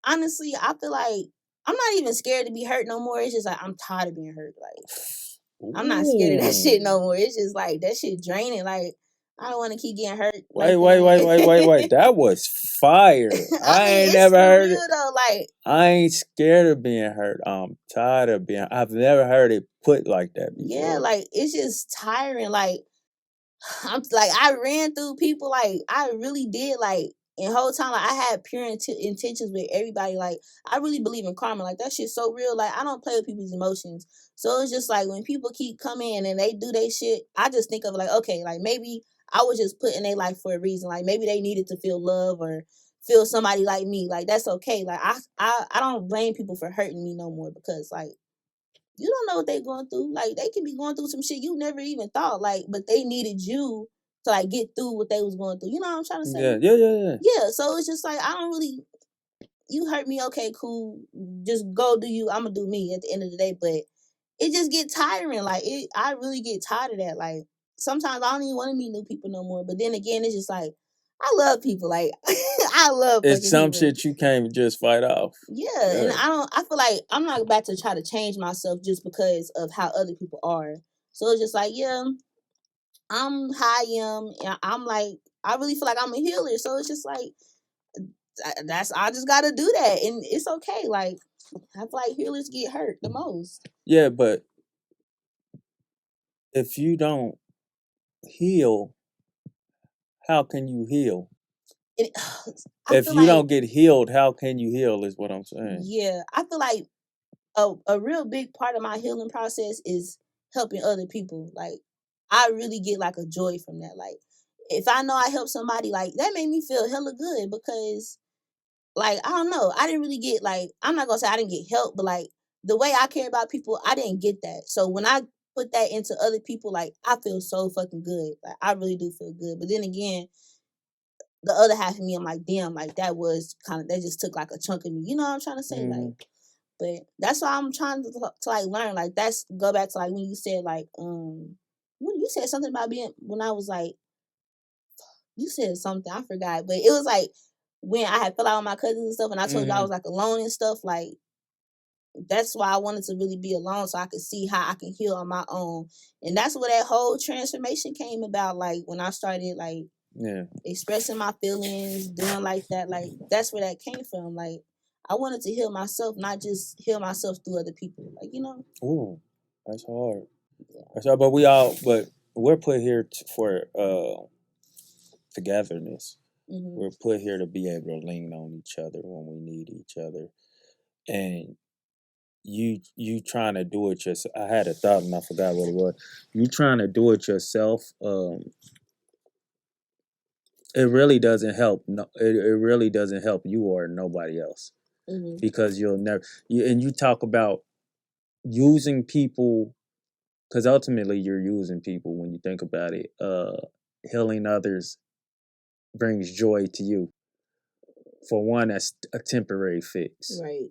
Honestly, I feel like I'm not even scared to be hurt no more. It's just like I'm tired of being hurt. Like I'm not scared of that shit no more. It's just like that shit draining. Like I don't want to keep getting hurt. Wait. That. That was fire. I ain't never heard it. Though, like I ain't scared of being hurt. I'm tired of being. I've never heard it put like that before. Yeah, like it's just tiring. Like I'm like I ran through people. Like I really did. Like and whole time like I had pure intentions with everybody. Like I really believe in karma. Like that shit's so real. Like I don't play with people's emotions. So it's just like when people keep coming in and they do their shit, I just think of like okay, like maybe I was just put in their life for a reason. Like maybe they needed to feel love or feel somebody like me. Like that's okay. Like I don't blame people for hurting me no more because like you don't know what they're going through. Like they can be going through some shit you never even thought. Like, but they needed you to like get through what they was going through. You know what I'm trying to say? Yeah. Yeah. So it's just like I don't really. You hurt me, okay, cool. Just go do you. I'm gonna do me at the end of the day. But it just get tiring. Like I really get tired of that. Like sometimes I don't even want to meet new people no more. But then again, it's just like I love people. Like I love. It's some people. shit you can't just fight off. Yeah, and I feel like I'm not about to try to change myself just because of how other people are. So it's just like, yeah, I'm how I am, and I'm like, I really feel like I'm a healer. So it's just like I just gotta do that, and it's okay. Like I feel like healers get hurt the most. Yeah, but if you don't heal, how can you heal? And, If you don't get healed, how can you heal? Is what I'm saying. Yeah, I feel like a real big part of my healing process is helping other people. Like I really get like a joy from that. Like if I know I help somebody, like that made me feel hella good because like I don't know, I didn't really get like I'm not gonna say I didn't get help, but like the way I care about people, I didn't get that. So when I put that into other people, like I feel so fucking good. Like I really do feel good. But then again, the other half of me, I'm like, damn, like that was kind of that just took like a chunk of me. You know what I'm trying to say? Like but that's why I'm trying to like learn. Like that's go back to like when you said like when you said something about being when I was like you said something, I forgot. But it was like when I had fell out with my cousins and stuff and I told you I was like alone and stuff, like that's why I wanted to really be alone so I could see how I can heal on my own. And that's where that whole transformation came about. Like when I started like expressing my feelings, doing like that, like that's where that came from. Like I wanted to heal myself, not just heal myself through other people. Like, you know? Ooh, that's hard. Yeah. That's hard, but we're put here for togetherness. We're put here to be able to lean on each other when we need each other. And you trying to do it yourself. I had a thought and I forgot what it was. You trying to do it yourself, it really doesn't help. No, it really doesn't help you or nobody else. Because you'll never and you talk about using people because ultimately you're using people when you think about it. Healing others brings joy to you. For one, that's a temporary fix. Right.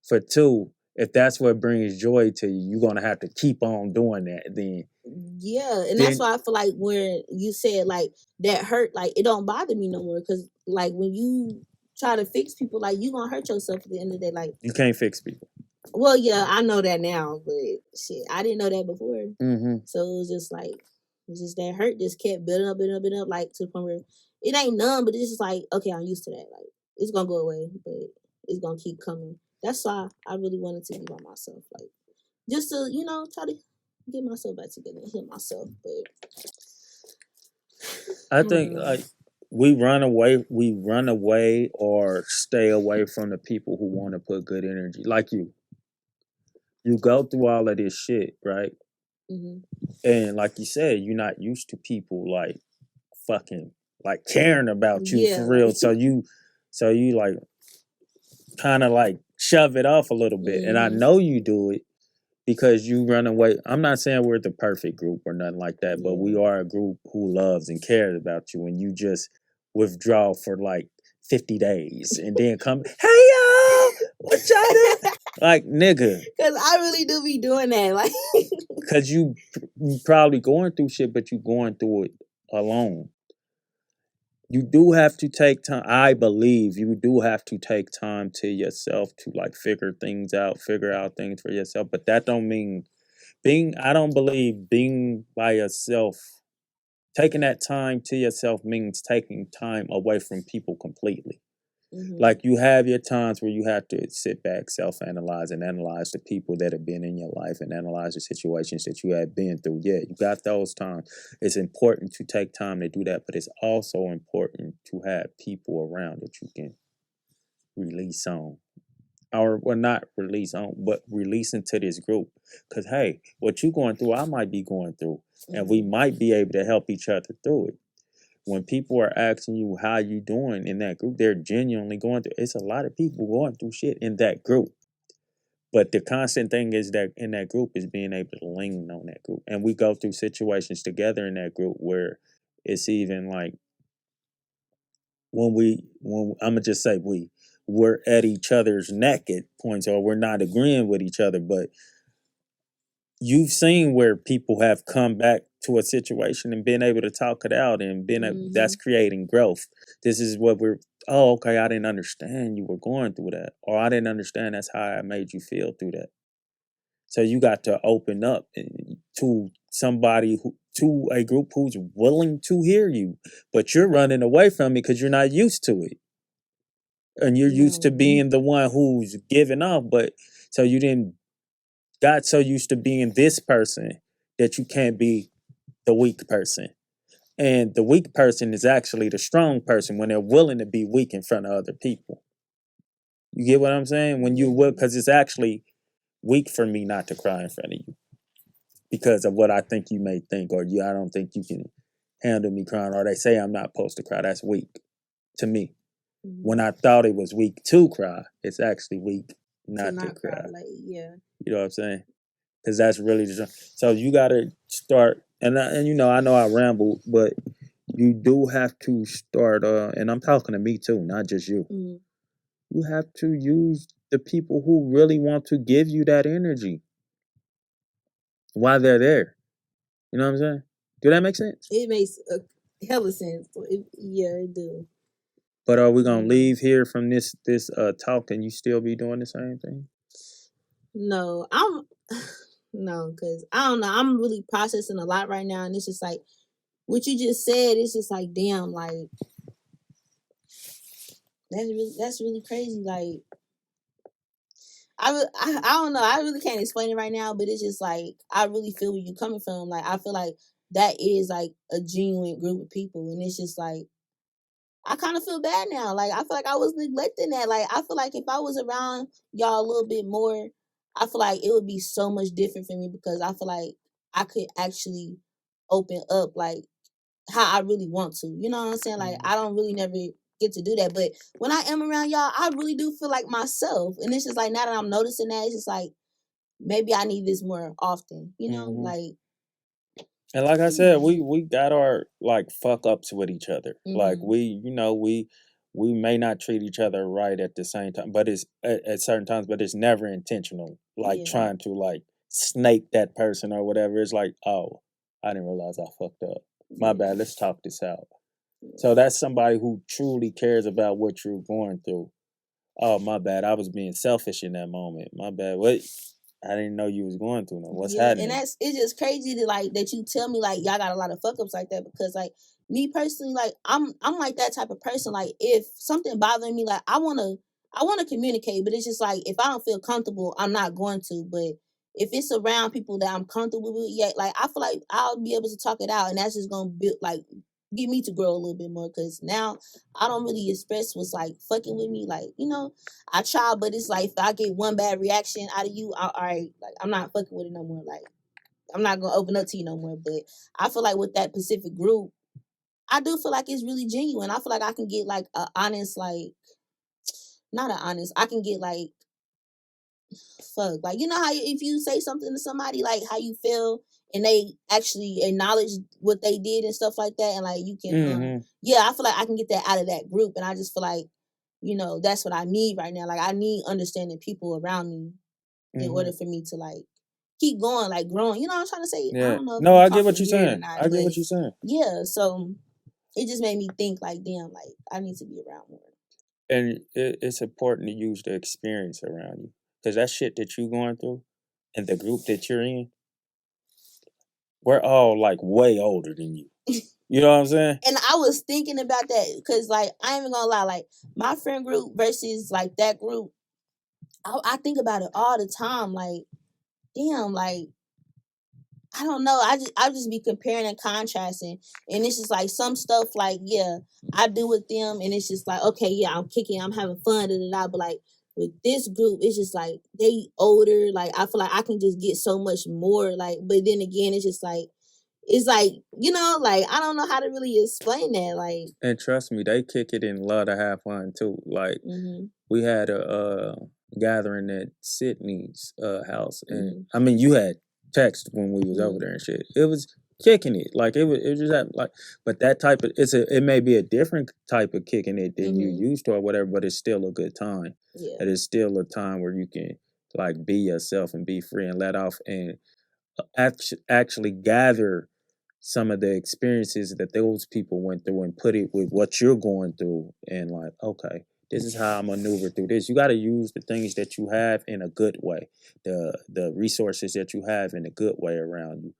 For two, if that's what brings joy to you, you're gonna have to keep on doing that. Then that's why I feel like when you said like that hurt, like it don't bother me no more. Because like when you try to fix people, like you gonna hurt yourself at the end of the day. Like you can't fix people. Well, yeah, I know that now, but shit, I didn't know that before. So it was just like, it's just that hurt just kept building up, like to the point where it ain't none, but it's just like, okay, I'm used to that. Like it's gonna go away, but it's gonna keep coming. That's why I really wanted to be by myself, like just to try to get myself back together and heal myself. But I think like we run away or stay away from the people who want to put good energy, like you. You go through all of this shit, right? And like you said, you're not used to people like fucking like caring about you for real. So you like kind of like shove it off a little bit. And I know you do it because you run away. I'm not saying we're the perfect group or nothing like that, but we are a group who loves and cares about you, and you just withdraw for like 50 days and then come, hey y'all, what y'all doing? Like, nigga. Because I really do be doing that. Like, because you probably going through shit, but you going through it alone. You do have to take time. I believe you do have to take time to yourself to like figure things out, figure out things for yourself. But that don't mean being. I don't believe being by yourself. Taking that time to yourself means taking time away from people completely. Like you have your times where you have to sit back, self-analyze, and analyze the people that have been in your life and analyze the situations that you have been through. Yeah, you got those times. It's important to take time to do that, but it's also important to have people around that you can release on. Or well, not release on, but release into this group. Because hey, what you going through, I might be going through. And we might be able to help each other through it. When people are asking you how you doing in that group, they're genuinely going through. It's a lot of people going through shit in that group. But the constant thing is that in that group is being able to lean on that group. And we go through situations together in that group where it's even like when I'm gonna just say we're at each other's neck at points or we're not agreeing with each other, but you've seen where people have come back to a situation and been able to talk it out and that's creating growth. This is what we're okay, I didn't understand you were going through that, or I didn't understand that's how I made you feel through that. So you got to open up to somebody to a group who's willing to hear you, but you're running away from it because you're not used to it. And you're used to being the one who's giving up, but so you didn't got so used to being this person that you can't be the weak person. And the weak person is actually the strong person when they're willing to be weak in front of other people. You get what I'm saying? When you will, because it's actually weak for me not to cry in front of you because of what I think you may think, or I don't think you can handle me crying, or they say I'm not supposed to cry. That's weak to me. When I thought it was weak to cry, it's actually weak not to cry. Like, yeah. You know what I'm saying? Because that's really so you got to start and I know I ramble, but you do have to start and I'm talking to me too, not just you. You have to use the people who really want to give you that energy while they're there. You know what I'm saying? Do that make sense? It makes hella sense. Yeah, it do. But are we gonna leave here from this talk and you still be doing the same thing? No, I'm no, because I don't know. I'm really processing a lot right now, and it's just like what you just said. It's just like damn, like that's really crazy. Like I don't know. I really can't explain it right now, but it's just like I really feel where you're coming from. Like I feel like that is like a genuine group of people, and it's just like I kind of feel bad now. Like I feel like I was neglecting that. Like I feel like if I was around y'all a little bit more, I feel like it would be so much different for me because I feel like I could actually open up like how I really want to. You know what I'm saying? Like I don't really never get to do that. But when I am around y'all, I really do feel like myself. And it's just like now that I'm noticing that, it's just like maybe I need this more often. You know, like. And like I said, we got our like fuck ups with each other. Like we may not treat each other right at the same time, but it's at certain times, but it's never intentional. Like trying to like snake that person or whatever. It's like, oh, I didn't realize I fucked up. My bad. Let's talk this out. So that's somebody who truly cares about what you're going through. Oh, my bad. I was being selfish in that moment. My bad. What? I didn't know you was going through that. What's happening? And it's just crazy to like that you tell me like y'all got a lot of fuck ups like that because like me personally like I'm like that type of person. Like if something bothering me, like I wanna communicate, but it's just like if I don't feel comfortable, I'm not going to. But if it's around people that I'm comfortable with, yeah, like I feel like I'll be able to talk it out, and that's just gonna build like get me to grow a little bit more because now I don't really express what's like fucking with me. Like, you know, I try, but it's like if I get one bad reaction out of you, all right, like I'm not fucking with it no more. Like I'm not gonna open up to you no more. But I feel like with that specific group, I do feel like it's really genuine. I feel like I can get like a honest, like not an honest. I can get like fuck. Like, you know how if you say something to somebody, like how you feel, and they actually acknowledge what they did and stuff like that, and like you can, yeah, I feel like I can get that out of that group, and I just feel like, that's what I need right now. Like I need understanding people around me in order for me to like keep going, like growing. You know what I'm trying to say? Yeah. I don't know if No, I'm I get what talking you're weird or saying. not, I get but what you're saying. yeah, so it just made me think like, damn, like I need to be around more. And it's important to use the experience around you, because that shit that you going through and the group that you're in, we're all like way older than you. You know what I'm saying? And I was thinking about that because, like, I ain't even gonna lie, like my friend group versus like that group, I think about it all the time. Like, damn, like I don't know. I just be comparing and contrasting, and it's just like some stuff. Like, yeah, I do with them, and it's just like, okay, yeah, I'm kicking, I'm having fun, but like with this group, it's just like they older. Like I feel like I can just get so much more. Like, but then again, it's like like I don't know how to really explain that. Like, and trust me, they kick it and love to have fun too. Like we had a gathering at Sydney's house, and I mean, you had text when we was over there and shit. It was kicking it, like it was just like, but that type of it may be a different type of kicking it than you used to or whatever, but it's still a good time. Yeah, it is still a time where you can like be yourself and be free and let off and actually gather some of the experiences that those people went through and put it with what you're going through, and like, okay, this is how I maneuver through this. You got to use the things that you have in a good way, the resources that you have in a good way around you.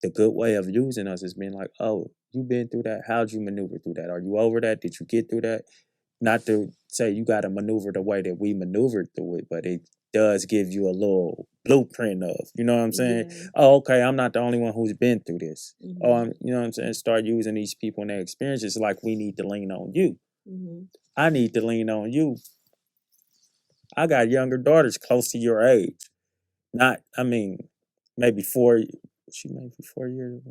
The good way of using us is being like, oh, you've been through that. How'd you maneuver through that? Are you over that? Did you get through that? Not to say you got to maneuver the way that we maneuvered through it, but it does give you a little blueprint of, you know what I'm saying? Yeah. Oh, okay, I'm not the only one who's been through this. You know what I'm saying? Start using these people and their experiences like we need to lean on you. I need to lean on you. I got younger daughters close to your age. Maybe she may be 4 years.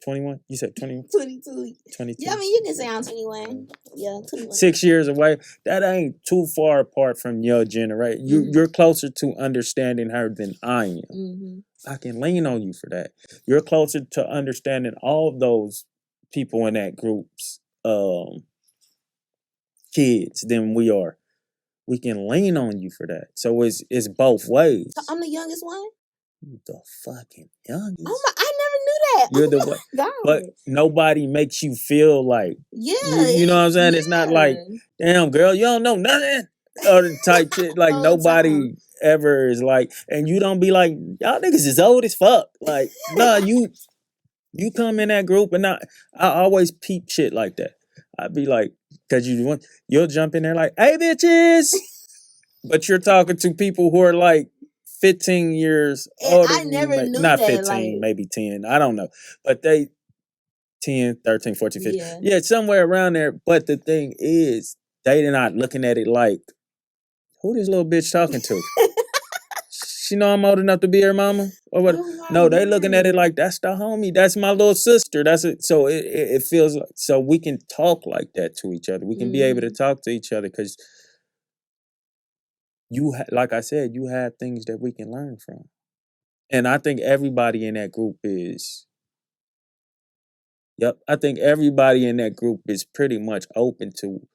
21? You said 21? 22. 22. Yeah, I mean, you can say I'm 21. Yeah, 21. 6 years away. That ain't too far apart from your generation. You're closer to understanding her than I am. I can lean on you for that. You're closer to understanding all of those people in that group's kids than we are. We can lean on you for that. So it's both ways. So I'm the youngest one? You the fucking youngest. Oh my, I never knew that. You're the one. God. But nobody makes you feel like, you know what I'm saying? Yeah. It's not like, damn girl, you don't know nothing. Or the type shit. Like nobody ever is like, and you don't be like, y'all niggas is old as fuck. Like, nah, you come in that group and I always peep shit like that. I'd be like, cause you'll jump in there like, hey bitches. But you're talking to people who are like 15 years older. I never knew not that. Not 15, like, maybe 10. I don't know. But they 10, 13, 14, 15. Yeah, somewhere around there. But the thing is, they not looking at it like, who this little bitch talking to? She know I'm old enough to be her mama? Or what? Oh, no, they looking at it like, that's the homie. That's my little sister. That's it. So it feels like, so we can talk like that to each other. We can be able to talk to each other because like I said, you have things that we can learn from. And I think everybody in that group is, I think everybody in that group is pretty much open to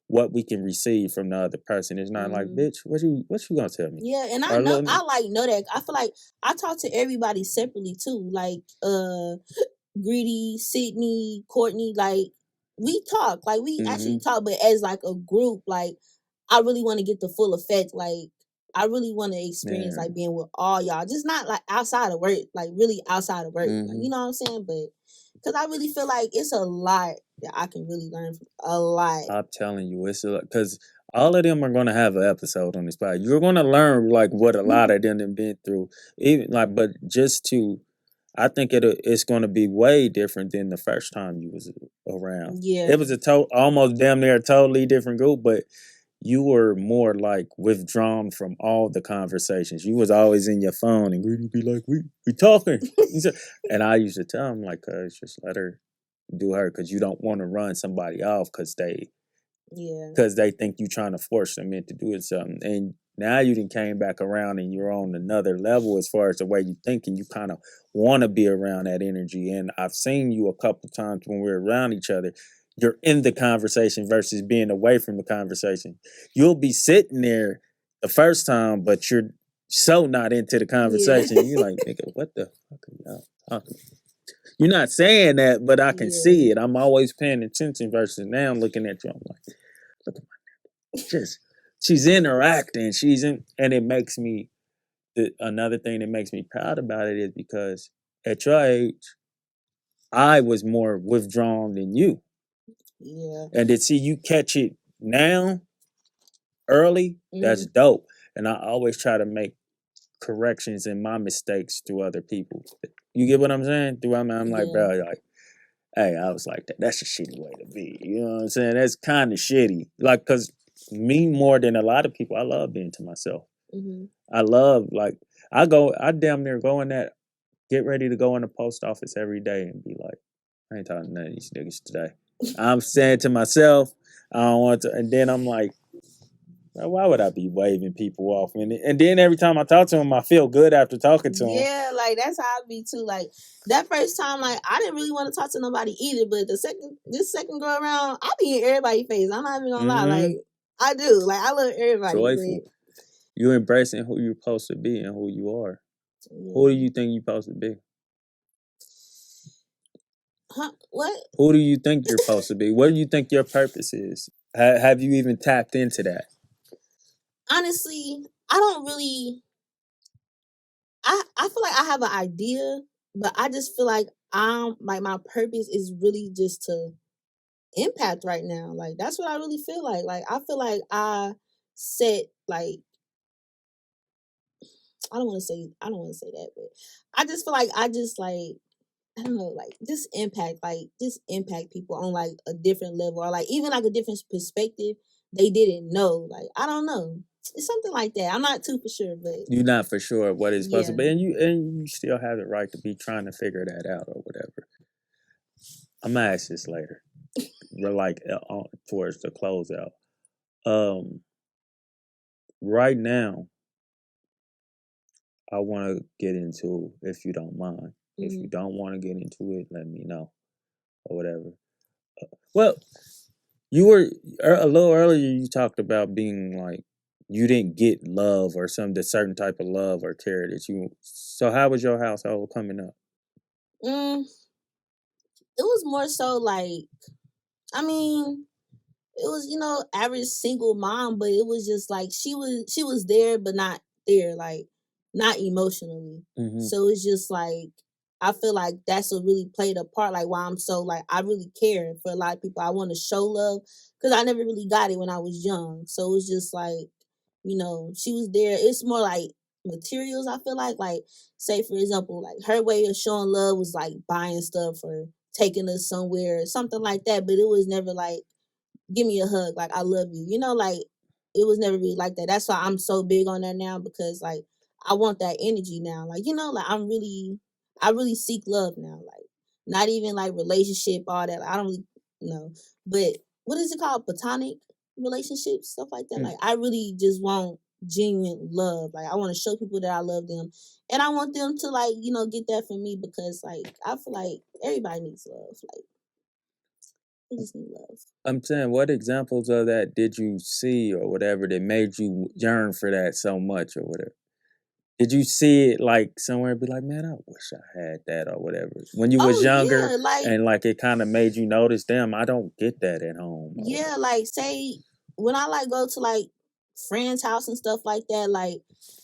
what we can receive from the other person. It's not like, bitch, what you gonna tell me? Yeah, and I know that. I feel like I talk to everybody separately too. Like Greedy, Sydney, Courtney, like we talk. Like we actually talk, but as like a group, like I really want to get the full effect. Like I really want to experience like being with all y'all. Just not like outside of work, like really outside of work. Like, you know what I'm saying? But because I really feel like it's a lot that I can really learn from. A lot. I'm telling you, it's a lot. Because all of them are going to have an episode on this podcast. You're going to learn like what a lot of them have been through. Even like, but just to, I think it's going to be way different than the first time you was around. Yeah. It was almost damn near a totally different group, but you were more like withdrawn from all the conversations. You was always in your phone and Greedy be like, we talking. And I used to tell him like, just let her do her, because you don't want to run somebody off because they think you trying to force them into doing something. And Now you done came back around and you're on another level as far as the way you think, and you kind of want to be around that energy. And I've seen you a couple times when we're around each other. You're in the conversation versus being away from the conversation. You'll be sitting there the first time, but you're so not into the conversation. Yeah. You're like, nigga, what the fuck are y'all talking about? You're not saying that, but I can see it. I'm always paying attention versus now I'm looking at you. I'm like, look at my just she's interacting. And it makes me another thing that makes me proud about it is because at your age, I was more withdrawn than you. Yeah. And to see you catch it now, early, that's dope. And I always try to make corrections in my mistakes through other people. You get what I'm saying? I'm like, bro, like, hey, I was like that. That's a shitty way to be. You know what I'm saying? That's kind of shitty. Like, cause me more than a lot of people, I love being to myself. I love I damn near go in that, get ready to go in the post office every day and be like, I ain't talking to none of these niggas today. I'm saying to myself, I don't want to, and then I'm like, why would I be waving people off? And then every time I talk to them, I feel good after talking to them. Yeah, like that's how I be too. Like that first time, like I didn't really want to talk to nobody either. But this second go around, I be in everybody's face. I'm not even gonna lie, like I do. Like I love everybody. Joyful. You're embracing who you're supposed to be and who you are. Yeah. Who do you think you're supposed to be? Huh? What? Who do you think you're supposed to be? What do you think your purpose is? Have you even tapped into that? Honestly, I don't really. I feel like I have an idea, but I just feel like my purpose is really just to impact right now. Like that's what I really feel like. Like I feel like I set like I don't want to say that, but I just feel like I don't know, like just impact people on like a different level or like even like a different perspective they didn't know. Like I don't know. It's something like that. I'm not too for sure, but you're not for sure what it's supposed to be, and you still have the right to be trying to figure that out or whatever. I'm gonna ask this later. We're like towards the closeout. Right now, I want to get into, if you don't mind. If you don't want to get into it, let me know or whatever. Well, you were a little earlier. You talked about being like you didn't get love or the certain type of love or care that you. So how was your household coming up? It was more so like, I mean, it was average single mom, but it was just like she was there but not there, like not emotionally. So it's just like I feel like that's what really played a part, like why I'm so like I really care for a lot of people. I want to show love because I never really got it when I was young. So it's just like she was there. It's more like materials. I feel like say for example, like her way of showing love was like buying stuff or taking us somewhere or something like that. But it was never like give me a hug, like I love you. Like it was never really like that. That's why I'm so big on that now because like I want that energy now. Like like I really seek love now. Like not even like relationship, all that. Like, I don't really know, but what is it called? Platonic relationships, stuff like that. Like I really just want genuine love. Like I want to show people that I love them, and I want them to like get that from me because like I feel like everybody needs love. Like they just need love. I'm saying, what examples of that did you see or whatever that made you yearn for that so much or whatever? Did you see it like somewhere and be like, man, I wish I had that or whatever? When you was younger and like it kind of made you notice, damn, I don't get that at home. Yeah, like say when I like go to like friends' house and stuff like that, like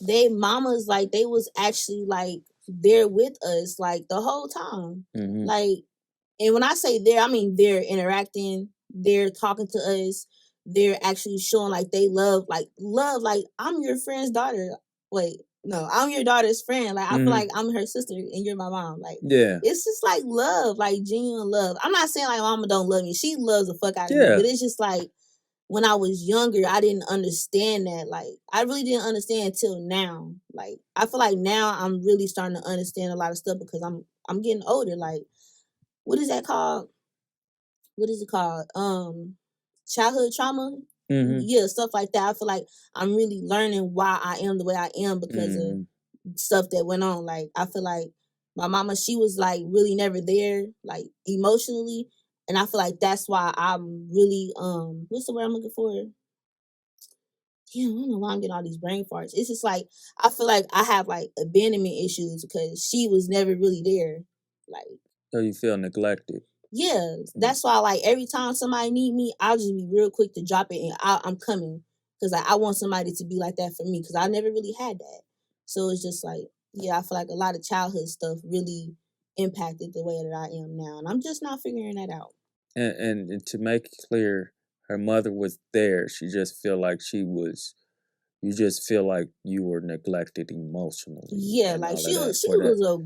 they mamas like they was actually like there with us like the whole time. Like and when I say there, I mean they're interacting, they're talking to us, they're actually showing like they love, like I'm your friend's daughter. Wait, no, I'm your daughter's friend. Like I feel like I'm her sister and you're my mom. Like it's just like love, like genuine love. I'm not saying like mama don't love me. She loves the fuck out of me. But it's just like when I was younger, I didn't understand that. Like I really didn't understand until now. Like I feel like now I'm really starting to understand a lot of stuff because I'm getting older. Like what is that called? What is it called? Childhood trauma. Yeah, stuff like that. I feel like I'm really learning why I am the way I am because of stuff that went on. Like I feel like my mama, she was like really never there, like emotionally. And I feel like that's why I'm really what's the word I'm looking for? Damn, I don't know why I'm getting all these brain farts. It's just like I feel like I have like abandonment issues because she was never really there. Like So you feel neglected. yeah, that's why like every time somebody need me, I'll just be real quick to drop it and I'm coming because like, I want somebody to be like that for me because I never really had that. So it's just like yeah, I feel like a lot of childhood stuff really impacted the way that I am now, and I'm just not figuring that out. And to make it clear, her mother was there. She just feel like she was. You just feel like you were neglected emotionally. Yeah, and like all of she that was she for that was a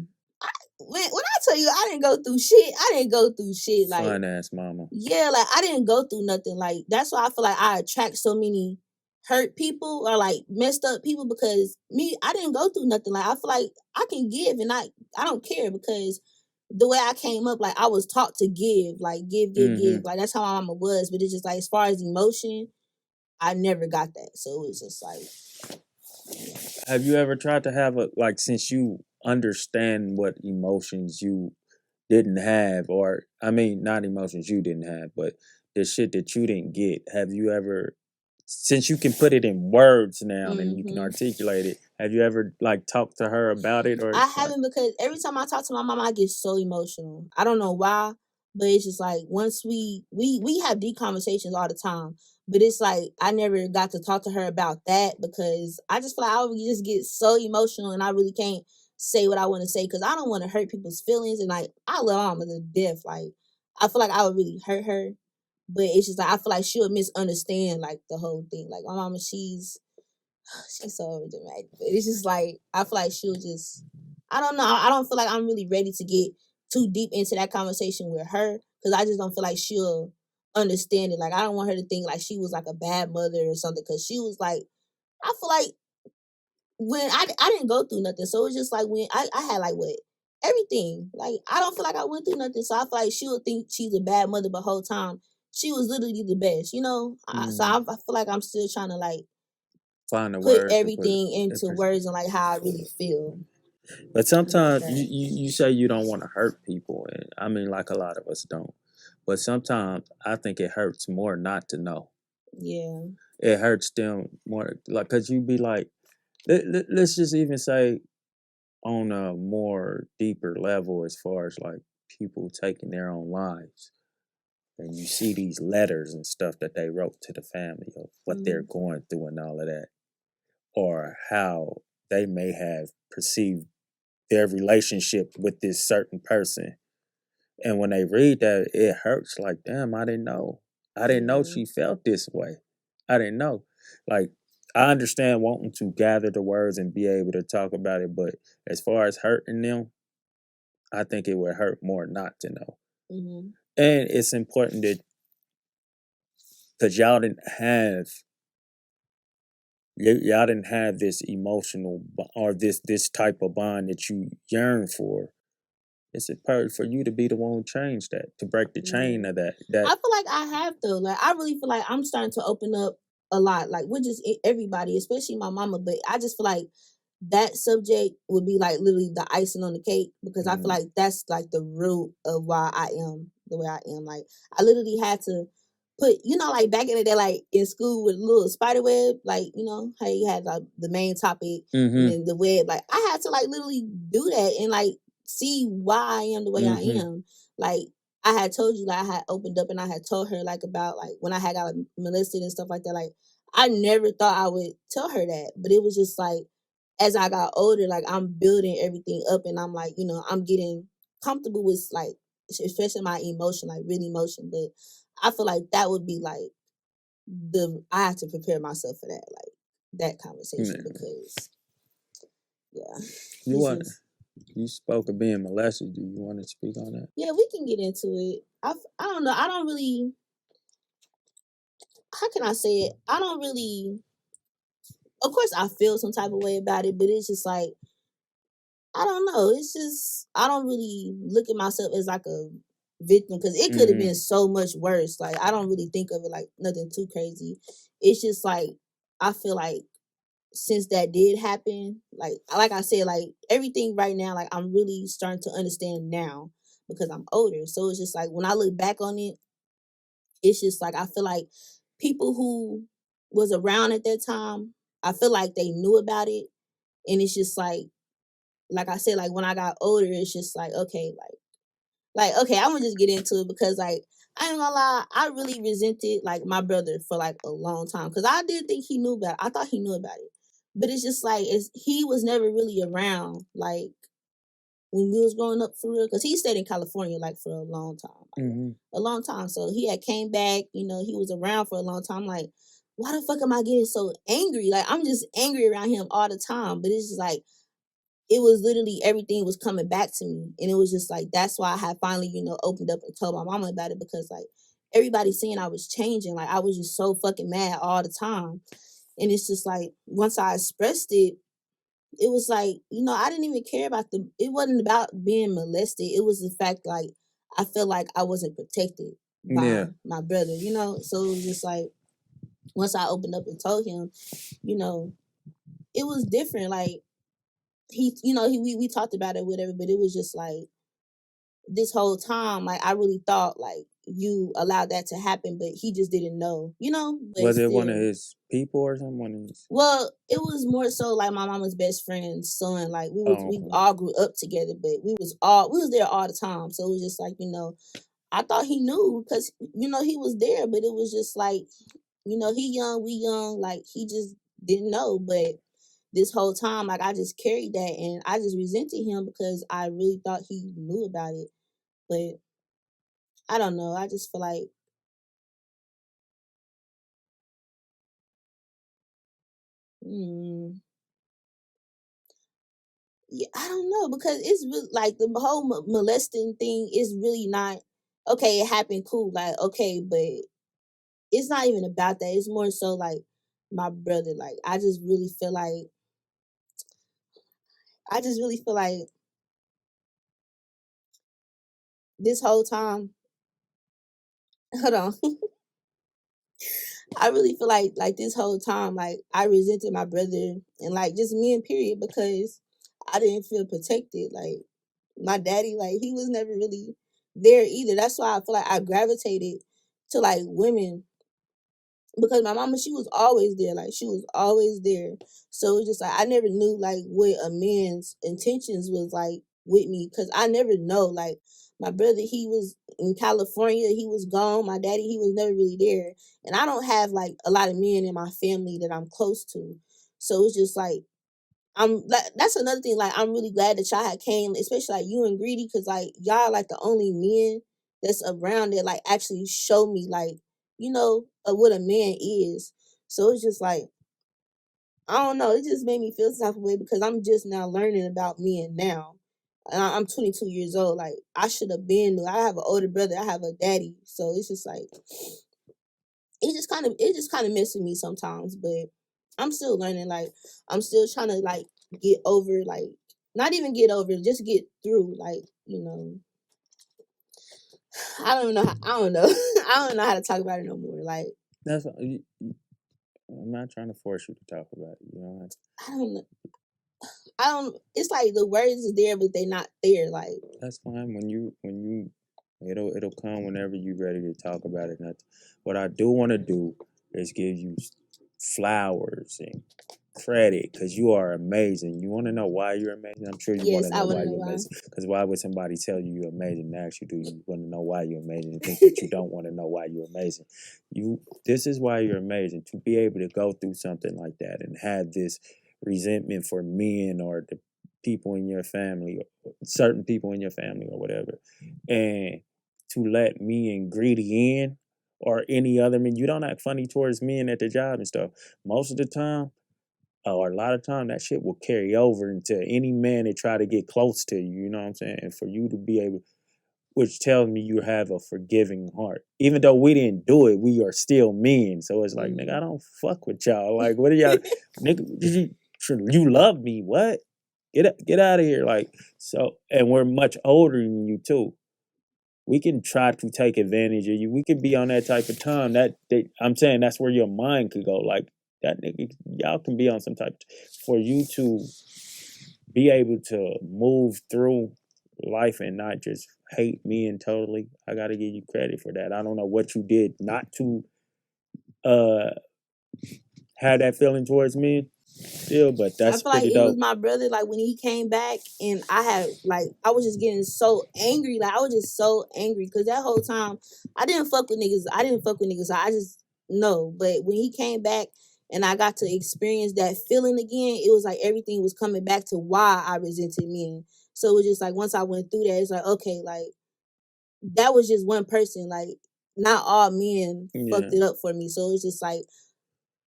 when I tell you I didn't go through shit, I didn't go through shit like fine ass mama. yeah, like I didn't go through nothing. Like that's why I feel like I attract so many hurt people or like messed up people because me, I didn't go through nothing. Like I feel like I can give and I don't care because the way I came up, like I was taught to give, like give. Like that's how my mama was. But it's just like as far as emotion, I never got that. So it was just like Have you ever tried to have a like since you understand what emotions you didn't have, or I mean not emotions you didn't have, but the shit that you didn't get, have you ever since you can put it in words now and you can articulate it, have you ever like talked to her about it or I haven't because every time I talk to my mom, I get so emotional. I don't know why, but it's just like once we have deep conversations all the time, but it's like I never got to talk to her about that because I just feel like I would just get so emotional and I really can't say what I want to say because I don't want to hurt people's feelings and like I love mama to death. Like I feel like I would really hurt her, but it's just like I feel like she would misunderstand like the whole thing. Like my mama, she's so overdramatic. But it's just like I feel like she'll just I don't know. I don't feel like I'm really ready to get too deep into that conversation with her because I just don't feel like she'll understand it. Like I don't want her to think like she was like a bad mother or something because she was like I feel like when I didn't go through nothing, so it's just like when I had like what everything. Like I don't feel like I went through nothing, so I feel like she'll think she's a bad mother, but whole time she was literally the best, you know. So I feel like I'm still trying to like find the put words to put everything it into words and like how I really feel but about sometimes that. you say you don't want to hurt people and I mean like a lot of us don't, but sometimes I think it hurts more not to know. Yeah. It hurts them more like because you be like let's just even say on a more deeper level as far as like people taking their own lives and you see these letters and stuff that they wrote to the family of what they're going through and all of that or how they may have perceived their relationship with this certain person. And when they read that, it hurts like, damn, I didn't know. I didn't know she felt this way. I didn't know. Like, I understand wanting to gather the words and be able to talk about it, but as far as hurting them, I think it would hurt more not to know. And it's important that because y'all didn't have this emotional or this type of bond that you yearn for. It's imperative for you to be the one who changed that, to break the chain of that. I feel like I have though. Like I really feel like I'm starting to open up a lot. Like with just everybody, especially my mama. But I just feel like that subject would be like literally the icing on the cake because I feel like that's like the root of why I am the way I am. Like I literally had to put, you know, like back in the day, like in school with a little spider web, like you know how you had like the main topic and then the web. Like I had to like literally do that and like see why I am the way I am. Like I had told you, like I had opened up and I had told her like about like when I had got molested and stuff like that. Like I never thought I would tell her that, but it was just like as I got older, like I'm building everything up and I'm like, you know, I'm getting comfortable with like especially my emotion, like real emotion. But I feel like that would be like I have to prepare myself for that, like that conversation because yeah. You spoke of being molested. Do you want to speak on that? Yeah, we can get into it. I don't know. I don't really how can I say it? I don't really of course I feel some type of way about it, but it's just like I don't know. It's just I don't really look at myself as like a victim, because it could have been so much worse. Like, I don't really think of it like nothing too crazy. It's just like, I feel like since that did happen, like I said, like everything right now, like I'm really starting to understand now because I'm older. So it's just like when I look back on it, it's just like I feel like people who was around at that time, I feel like they knew about it. And it's just like I said, like when I got older, it's just like, okay, like okay, I'm gonna just get into it because like I ain't gonna lie, I really resented like my brother for like a long time because I did think he knew about it. I thought he knew about it, but it's just like he was never really around like when we was growing up for real because he stayed in California like for a long time, a long time. So he had came back, you know, he was around for a long time. Like, why the fuck am I getting so angry? Like I'm just angry around him all the time, but it's just like it was literally everything was coming back to me. And it was just like, that's why I had finally, you know, opened up and told my mama about it because like everybody seeing I was changing. Like I was just so fucking mad all the time. And it's just like, once I expressed it, it was like, you know, I didn't even care about it wasn't about being molested. It was the fact like, I felt like I wasn't protected by my brother, you know? So it was just like, once I opened up and told him, you know, it was different. Like, he, you know, we talked about it, whatever, but it was just like this whole time, like I really thought like you allowed that to happen, but he just didn't know, you know. But was it one of his people or someone? Well, it was more so like my mama's best friend's son. Like we all grew up together, but we was there all the time. So it was just like, you know, I thought he knew because you know he was there, but it was just like, you know, he young, we young, like he just didn't know. But this whole time, like I just carried that and I just resented him because I really thought he knew about it. But I don't know. I just feel like mm, yeah, I don't know because it's really like the whole molesting thing is really not okay. It happened, cool, like okay, but it's not even about that. It's more so like my brother. Like I just really feel like this whole time. Hold on. I really feel like this whole time, like I resented my brother and like just me in period because I didn't feel protected. Like my daddy, like he was never really there either. That's why I feel like I gravitated to like women because my mama, she was always there. Like she was always there. So it's just like I never knew like what a man's intentions was like with me because I never know. Like my brother, he was in California, he was gone. My daddy, he was never really there. And I don't have like a lot of men in my family that I'm close to. So it's just like I'm like that's another thing. Like I'm really glad that y'all had came, especially like you and Greedy, because like y'all like the only men that's around that like actually show me like you know what a man is. So it's just like I don't know. It just made me feel some type of way because I'm just now learning about men now. And I'm 22 years old. Like I should have been. I have an older brother. I have a daddy. So it's just like it just kind of messes with me sometimes. But I'm still learning. Like I'm still trying to like get over like not even get over, just get through. Like you know, I don't know. I don't know. I don't know how to talk about it no more. Like That's I'm not trying to force you to talk about it. You know, I don't know. I don't. It's like the words is there, but they not there. Like that's fine. It'll come whenever you're ready to talk about it. What I do want to do is give you flowers and credit because you are amazing. You want to know why you're amazing? I'm sure you want yes, to I know want why to know you're why. amazing. Because why would somebody tell you you're amazing and ask you, do you want to know why you're amazing and think that you don't want to know why you're amazing? This is why you're amazing. To be able to go through something like that and have this resentment for men or the people in your family, or certain people in your family or whatever, and to let me and Greedy in or any other men. You don't act funny towards men at the job and stuff. Most of the time, or a lot of time, that shit will carry over into any man that try to get close to you. You know what I'm saying? And for you to be able, which tells me you have a forgiving heart. Even though we didn't do it, we are still men. So it's like, nigga, I don't fuck with y'all. Like, what are y'all, nigga? You love me? What? Get out of here! Like so, and we're much older than you too. we can try to take advantage of you. We could be on that type of time. I'm saying that's where your mind could go. Like that nigga, y'all can be on some type for you to be able to move through life and not just hate me and totally. I gotta give you credit for that. I don't know what you did not to uh have that feeling towards me still, but I that's feel like pretty it was dope. my brother. Like when he came back, and I was just getting so angry. Like I was just so angry because that whole time I didn't fuck with niggas. I didn't fuck with niggas. I just no. But when he came back and I got to experience that feeling again, it was like everything was coming back to why I resented men. So it was just like once I went through that, it's like okay, like that was just one person. Like not all men Yeah. fucked it up for me. So it's just like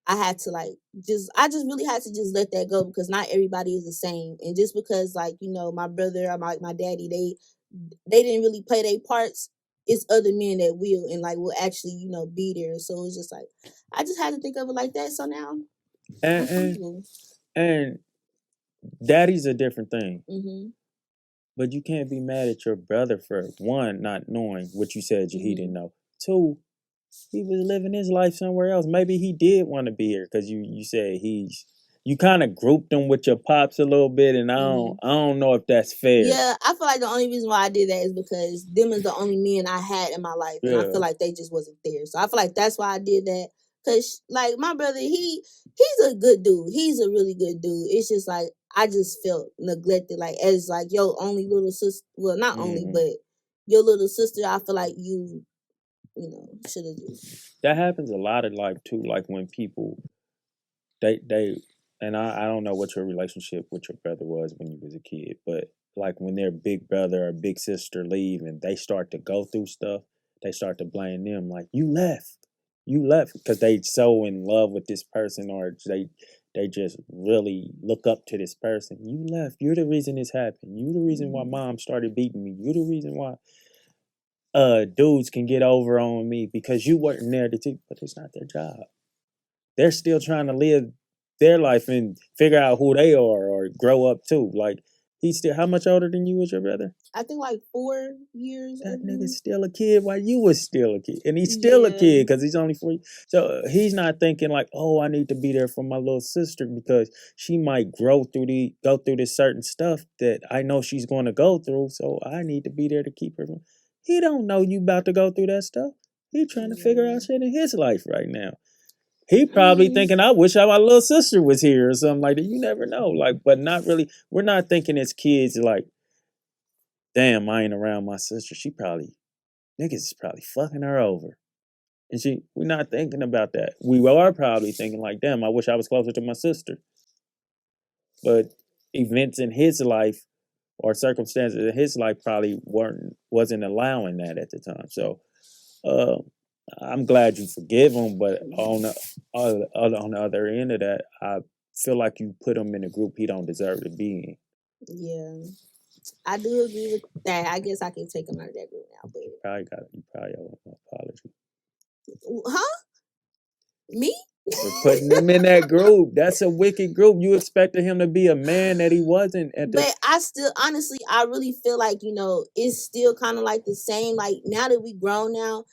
I had to I just really had to just let that go because not everybody is the same. And just because like, my brother or my daddy, they didn't really play their parts, it's other men that will and like will actually, be there. So it's just like I just had to think of it like that. So now I'm And comfortable. and daddy's a different thing. Mm-hmm. But you can't be mad at your brother for one, not knowing what you said he didn't know. Two, he was living his life somewhere else. Maybe he did want to be here because you said you kind of grouped him with your pops a little bit, and I don't know if that's fair. Yeah, I feel like the only reason why I did that is because them is the only men I had in my life, and I feel like they just wasn't there. So I feel like that's why I did that. Cause like my brother, he's a good dude. He's a really good dude. It's just like I just felt neglected, like as like your only little sister. Well, not only, but your little sister. I feel like should have just. That happens a lot in life too. Like when people they and I don't know what your relationship with your brother was when you was a kid, but like when their big brother or big sister leave and they start to go through stuff, they start to blame them like you left because they so in love with this person or they just really look up to this person. You left. You're the reason this happened. You're the reason why mom started beating me. You're the reason why dudes can get over on me because you weren't there to teach, but it's not their job. They're still trying to live their life and figure out who they are or grow up too. Like he's still how much older than you was your brother? I think like 4 years. That nigga's still a kid while you was still a kid, and he's still a Yeah. kid because he's only 4. So he's not thinking like, oh, I need to be there for my little sister because she might go through this certain stuff that I know she's going to go through. So I need to be there to keep her. He don't know you about to go through that stuff. He trying to figure out shit in his life right now. He probably thinking, I wish my little sister was here or something like that. You never know. Like, but not really. We're not thinking as kids like, damn, I ain't around my sister. Niggas is probably fucking her over. And we're not thinking about that. We are probably thinking like, damn, I wish I was closer to my sister. But events in his life or circumstances in his life probably wasn't allowing that at the time. So uh, I'm glad you forgive him, but on the other end of that, I feel like you put him in a group he don't deserve to be in. Yeah, I do agree with that. I guess I can take him out of that group now. But You probably owe him an apology. Huh? Me? For putting him in that group. That's a wicked group. You expected him to be a man that he wasn't at the. But I still, honestly, I really feel like it's still kind of like the same. Like now that we grown now,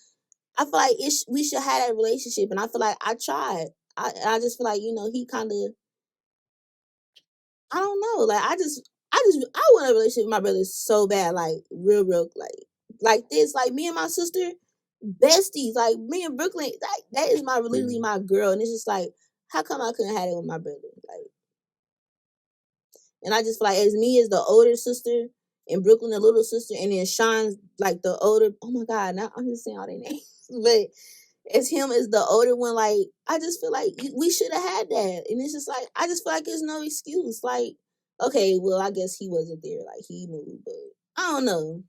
I feel like we should have that relationship, and I feel like I tried. I just feel like he kind of, I don't know. Like I want a relationship with my brother so bad, like real, like this. Like me and my sister, besties. Like me and Brooklyn, like that is literally my girl, and it's just like, how come I couldn't have it with my brother? Like, and I just feel like as me as the older sister, and Brooklyn the little sister, and then Sean's like the older. Oh my God, now I'm just saying all their names, but as him as the older one, like I just feel like we should have had that, and it's just like I just feel like there's no excuse. Like, okay, well I guess he wasn't there, like he moved, but I don't know.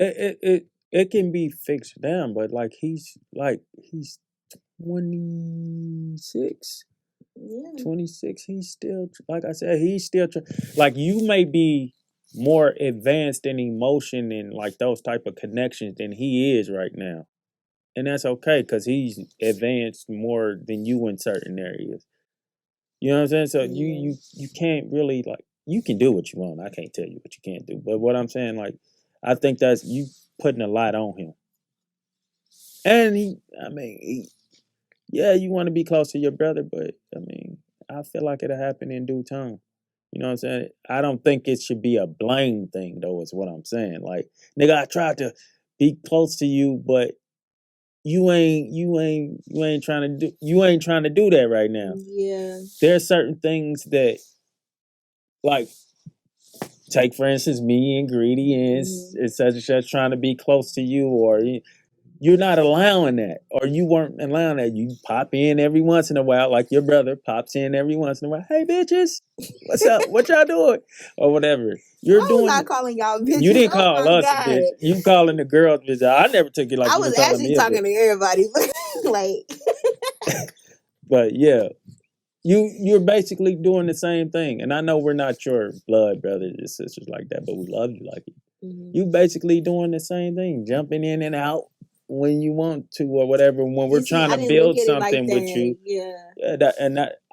It can be fixed down, but he's 26. Yeah. 26. He's still like I said. He's still like you may be more advanced in emotion and like those type of connections than he is right now. And that's okay because he's advanced more than you in certain areas. You know what I'm saying? So you can't really like you can do what you want. I can't tell you what you can't do. But what I'm saying, like, I think that's putting a lot on him. And yeah, you want to be close to your brother, but I feel like it'll happen in due time. You know what I'm saying? I don't think it should be a blame thing, though. Is what I'm saying. Like, nigga, I tried to be close to you, but you ain't trying to do that right now. Yeah. There are certain things that, like, take for instance, me and Greedy and such and such trying to be close to you, or you're not allowing that, or you weren't allowing that. You pop in every once in a while, like your brother pops in every once in a while. Hey, bitches, what's up? What y'all doing? Or whatever. You're I was doing. not calling y'all bitches. You didn't Oh call my us God. bitch. You calling the girls bitch. I never took it like I you were was calling actually me a talking bitch. to everybody, but like. But yeah, you're basically doing the same thing. And I know we're not your blood brothers and sisters like that, but we love you like it. You basically doing the same thing, jumping in and out when you want to or whatever. When we're trying to build something with you,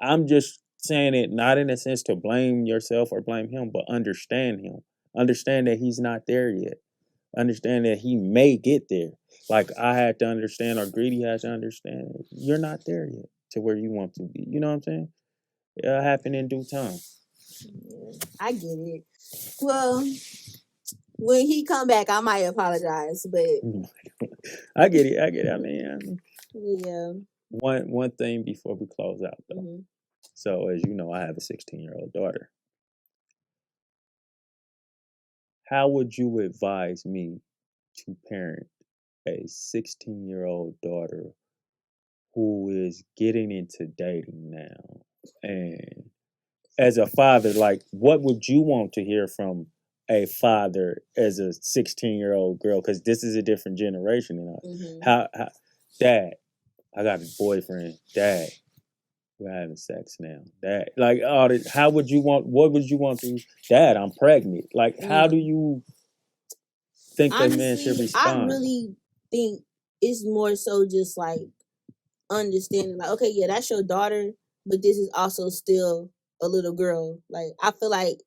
I'm just saying it not in a sense to blame yourself or blame him, but understand him. Understand that he's not there yet. Understand that he may get there. Like I had to understand, or Greedy has to understand, you're not there yet to where you want to be. You know what I'm saying? It'll happen in due time. Yeah, I get it. Well, when he come back, I might apologize, but I get it. I mean, yeah. One thing before we close out though. So as you know, I have a 16-year-old daughter. How would you advise me to parent a 16-year-old daughter who is getting into dating now? And as a father, like, what would you want to hear from a father as a 16-year-old girl? Because this is a different generation than us. How, Dad, I got a boyfriend. Dad, we're having sex now. Dad, like, all this, how would you want? What would you want to? Dad, I'm pregnant. Like, how do you think that man should respond? I really think it's more so just like understanding, like, okay, yeah, that's your daughter, but this is also still a little girl. Like, I feel like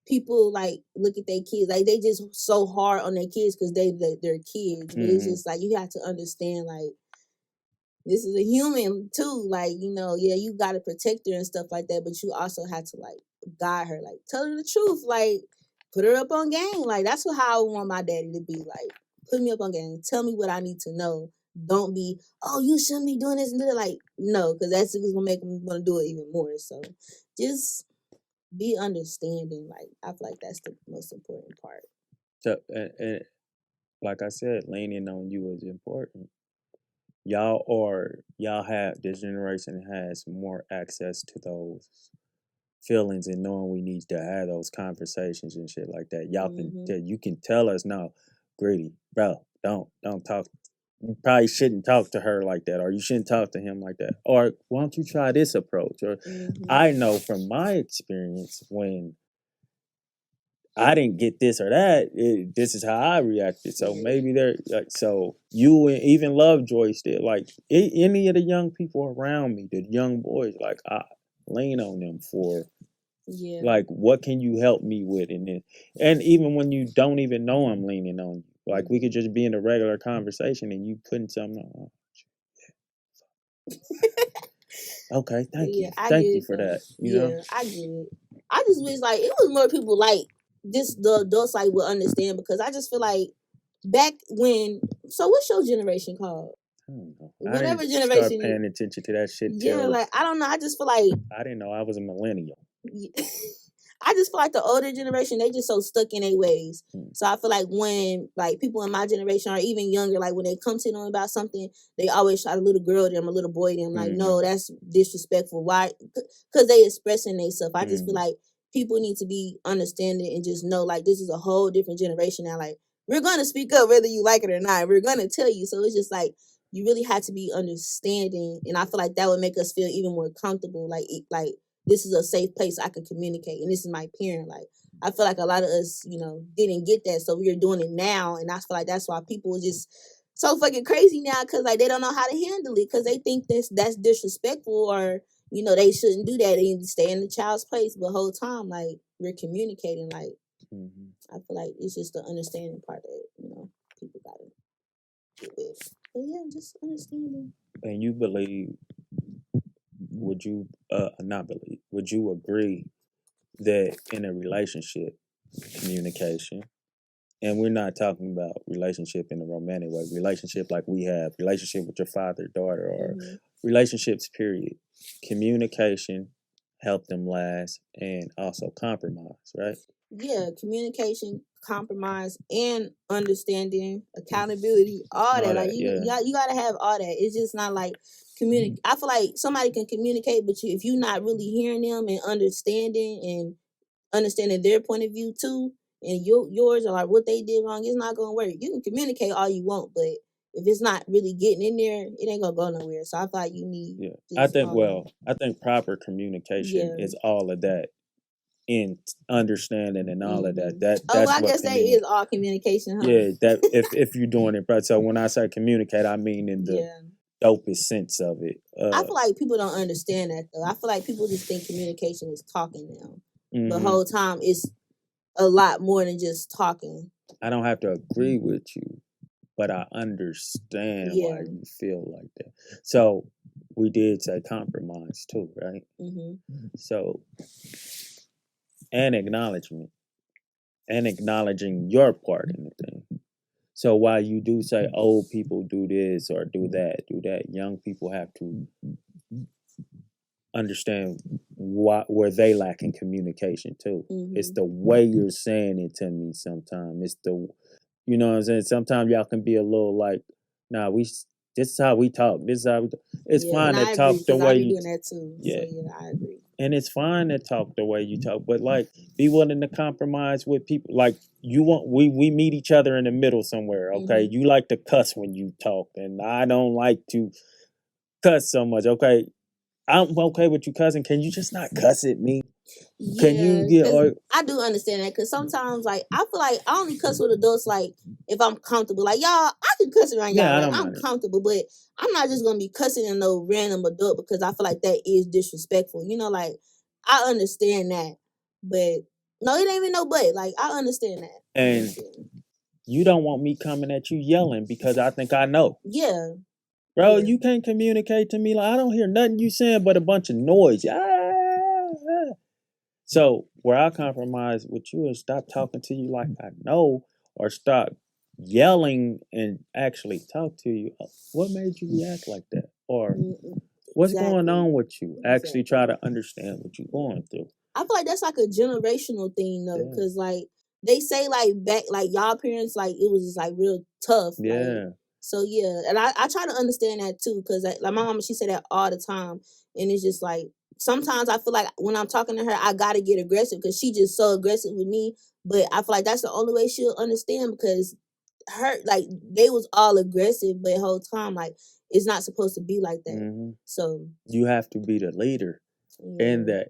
people like look at their kids, like they just so hard on their kids because they're kids, but it's just like you have to understand, like, this is a human too. Like, yeah, you got to protect her and stuff like that, but you also have to like guide her, like tell her the truth, like put her up on game. Like that's how I want my daddy to be. Like, put me up on game. Tell me what I need to know. Don't be, oh, you shouldn't be doing this and that. Like, no, because that's just gonna make me want to do it even more. So just be understanding. Like, I feel like that's the most important part. So, and like I said, leaning on you is important. Y'all have, this generation has more access to those feelings and knowing we need to have those conversations and shit like that. Y'all you can tell us, no, Greedy, bro, don't talk. You probably shouldn't talk to her like that, or you shouldn't talk to him like that, or why don't you try this approach? Or I know from my experience when I didn't get this or that, this is how I reacted. So maybe they're like, so you even Lovejoy still like any of the young people around me, the young boys, like I lean on them for, like, what can you help me with? And even when you don't even know I'm leaning on you, like we could just be in a regular conversation and you putting something on. Okay, thank you for that. You know? I get it. I just wish like it was more people like this, the adults like would understand, because I just feel like back when. So what's your generation called? I don't know. Whatever I didn't generation. start paying attention to that shit. Yeah, like I don't know. I just feel like I didn't know I was a millennial. I just feel like the older generation, they just so stuck in their ways. So I feel like when like people in my generation or even younger, like when they come to them about something, they always try to little girl them, a little boy them. Like, no, that's disrespectful. Why? Because they expressing themselves. I just feel like people need to be understanding and just know like this is a whole different generation now. Like, we're gonna speak up whether you like it or not. We're gonna tell you. So it's just like you really have to be understanding, and I feel like that would make us feel even more comfortable. Like this is a safe place I can communicate, and this is my parent. Like, I feel like a lot of us, didn't get that, so we are doing it now, and I feel like that's why people are just so fucking crazy now, because like they don't know how to handle it, because they think that's disrespectful, or they shouldn't do that and stay in the child's place. But the whole time, like, we're communicating. Like, I feel like it's just the understanding part that people But yeah, just understanding. And you believe, would you not believe, would you agree that in a relationship, communication, and we're not talking about relationship in a romantic way, relationship like we have, relationship with your father, daughter, or relationships, period. Communication help them last, and also compromise, right? Yeah, communication, compromise, and understanding, accountability, all that. Like you gotta have all that. It's just not like communicate. I feel like somebody can communicate, but if you're not really hearing them and understanding their point of view too, and yours are like what they did wrong, it's not gonna work. You can communicate all you want, but if it's not really getting in there, it ain't gonna go nowhere. So I feel like you need. Yeah, I think proper communication is all of that, in understanding and all of that. That's I guess that is all communication, huh? Yeah, that if you're doing it right. So when I say communicate, I mean in the dopest sense of it. I feel like people don't understand that though. I feel like people just think communication is talking now. The whole time it's a lot more than just talking. I don't have to agree with you, but I understand why you feel like that. So we did say compromise too, right? So, and acknowledgement, and acknowledging your part in the thing. So while you do say old people do this or do that, young people have to understand where they lack in communication too. It's the way you're saying it to me sometimes. It's the, you know what I'm saying? Sometimes y'all can be a little like, nah, this is how we talk. This is how we talk. It's fine to talk the way you doing that too. Yeah. So I agree. And it's fine to talk the way you talk, but like be willing to compromise with people. Like we meet each other in the middle somewhere, okay? You like to cuss when you talk, and I don't like to cuss so much, okay? I'm okay with you cussing. Can you just not cuss at me? Yeah, can you get? I do understand that because sometimes, like, I feel like I only cuss with adults, like, if I'm comfortable. Like, y'all, I can cuss around y'all. Like, I'm comfortable, but I'm not just gonna be cussing in no random adult because I feel like that is disrespectful. You know, like, I understand that, but no, it ain't even no but. Like, I understand that. And you don't want me coming at you yelling because I think I know. Yeah. Bro, you can't communicate to me. Like, I don't hear nothing you saying but a bunch of noise. So where I compromise with you is stop talking to you like I know, or stop yelling and actually talk to you. What made you react like that? Or what's going on with you? Actually try to understand what you're going through. I feel like that's like a generational thing though, because like they say like back, like y'all parents, like it was just like real tough. Yeah. Like, so yeah, and I try to understand that too, because like my mom, she said that all the time, and it's just like sometimes I feel like when I'm talking to her, I gotta get aggressive because she just so aggressive with me. But I feel like that's the only way she'll understand because her like they was all aggressive, but the whole time like it's not supposed to be like that. So you have to be the leader, and that.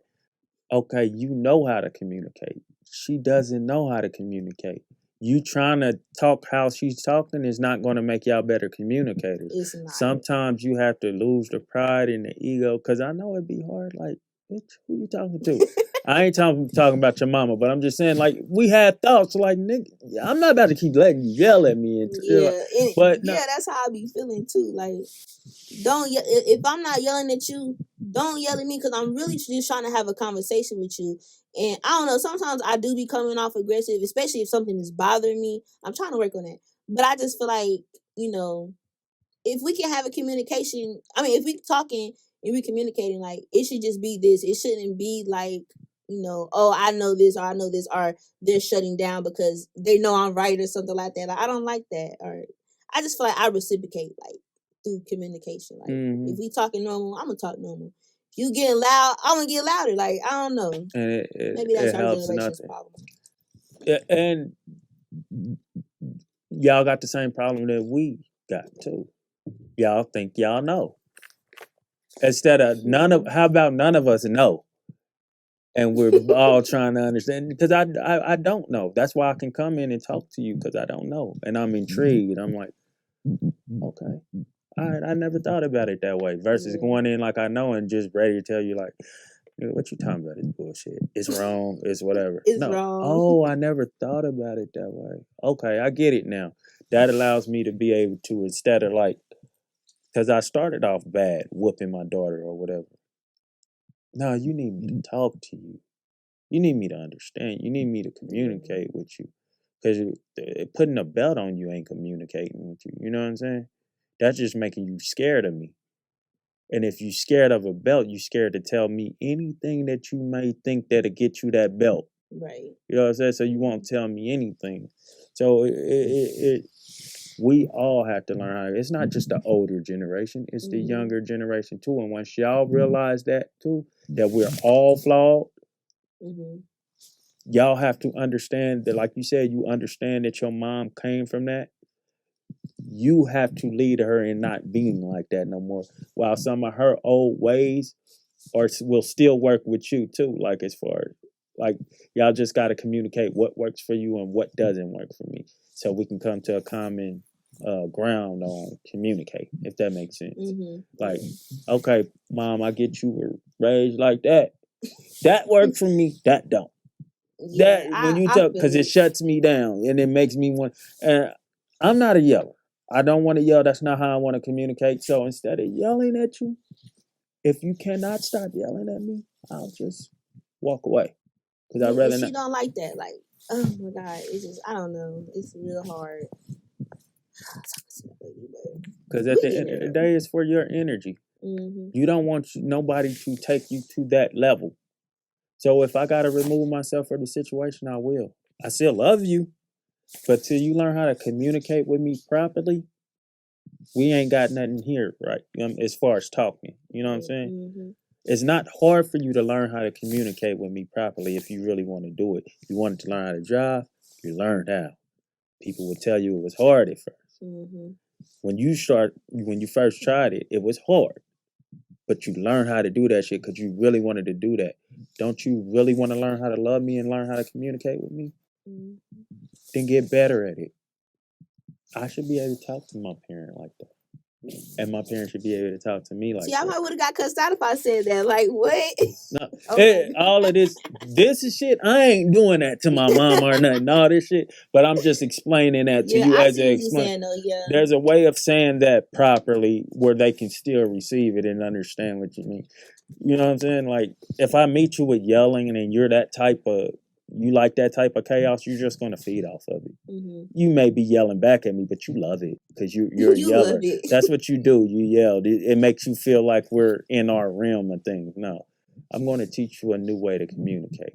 Okay, you know how to communicate. She doesn't know how to communicate. You trying to talk how she's talking is not going to make y'all better communicators. It's not. Sometimes you have to lose the pride and the ego, because I know it'd be hard. Like, bitch, who you talking to? I ain't talking about your mama, but I'm just saying, like, we had thoughts. Like, nigga, I'm not about to keep letting you yell at me. But no. That's how I be feeling too. Like, don't if I'm not yelling at you, don't yell at me because I'm really just trying to have a conversation with you. And I don't know, sometimes I do be coming off aggressive, especially if something is bothering me. I'm trying to work on that. But I just feel like, you know, if we can have a communication, I mean, if we talking and we communicating, like, it should just be this. It shouldn't be like, you know, oh, I know this or they're shutting down because they know I'm right or something like that. Like, I don't like that. Or I just feel like I reciprocate, like, through communication. Like, if we talking normal, I'm gonna talk normal. If you getting loud, I'm gonna get louder. Like, I don't know. And maybe that's our generation's problem. And y'all got the same problem that we got too. Y'all think y'all know. Instead of how about none of us know? And we're all trying to understand, because I don't know. That's why I can come in and talk to you, because I don't know. And I'm intrigued. I'm like, okay. All right, I never thought about it that way. Versus going in like I know and just ready to tell you like, what you talking about is bullshit. It's wrong. It's whatever. It's wrong. Oh, I never thought about it that way. Okay, I get it now. that allows me to be able to, instead of like, because I started off bad, whooping my daughter or whatever. No, you need me to talk to you. You need me to understand. You need me to communicate with you. Because putting a belt on you ain't communicating with you. You know what I'm saying? That's just making you scared of me. And if you're scared of a belt, you're scared to tell me anything that you may think that'll get you that belt. Right. You know what I'm saying? So you won't tell me anything. So we all have to learn how. It's not just the older generation; it's the younger generation too. And once y'all realize that too, that we're all flawed, y'all have to understand that, like you said, you understand that your mom came from that. You have to lead her in not being like that no more. While some of her old ways will still work with you too. Like as far as like y'all just got to communicate what works for you and what doesn't work for me, so we can come to a common ground on communicate. If that makes sense. Like, okay, mom, I get you were raised like that. That worked for me. That don't. Yeah, that when you talk, because it shuts me down and it makes me want. And I'm not a yeller. I don't want to yell. That's not how I want to communicate. So instead of yelling at you, if you cannot stop yelling at me, I'll just walk away. Because I'd rather not. She don't like that. Like, oh my God, it's just, I don't know. It's real hard. Because at the end of the day, it's for your energy. You don't want nobody to take you to that level. So if I got to remove myself from the situation, I will. I still love you. But till you learn how to communicate with me properly, we ain't got nothing here, right? As far as talking. You know what I'm saying? It's not hard for you to learn how to communicate with me properly if you really want to do it. You wanted to learn how to drive, you learned how. People would tell you it was hard at first. When you first tried it, it was hard. But you learned how to do that shit because you really wanted to do that. Don't you really want to learn how to love me and learn how to communicate with me? Then get better at it. I should be able to talk to my parent like that. And my parents should be able to talk to me like that. See, I might would have got cussed out if I said that. Like, what? No, okay. All of this is shit. I ain't doing that to my mom or nothing. All this shit. But I'm just explaining that to you as a explain. There's a way of saying that properly where they can still receive it and understand what you mean. You know what I'm saying? Like, if I meet you with yelling and you're that type of, you like that type of chaos, you're just going to feed off of it. You may be yelling back at me, but you love it because you're a yeller. That's what you do. You yelled. It makes you feel like we're in our realm of things. No, I'm going to teach you a new way to communicate.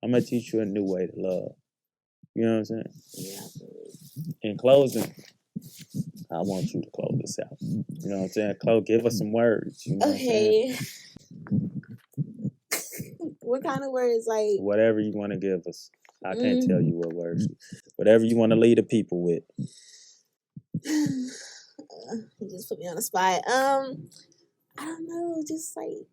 I'm going to teach you a new way to love. You know what I'm saying? Yeah. In closing, I want you to close this out. You know what I'm saying? Give us some words. You know okay. What kind of words? Like whatever you want to give us. I can't tell you what words. Whatever you want to lead the people with. You just put me on the spot. I don't know. Just like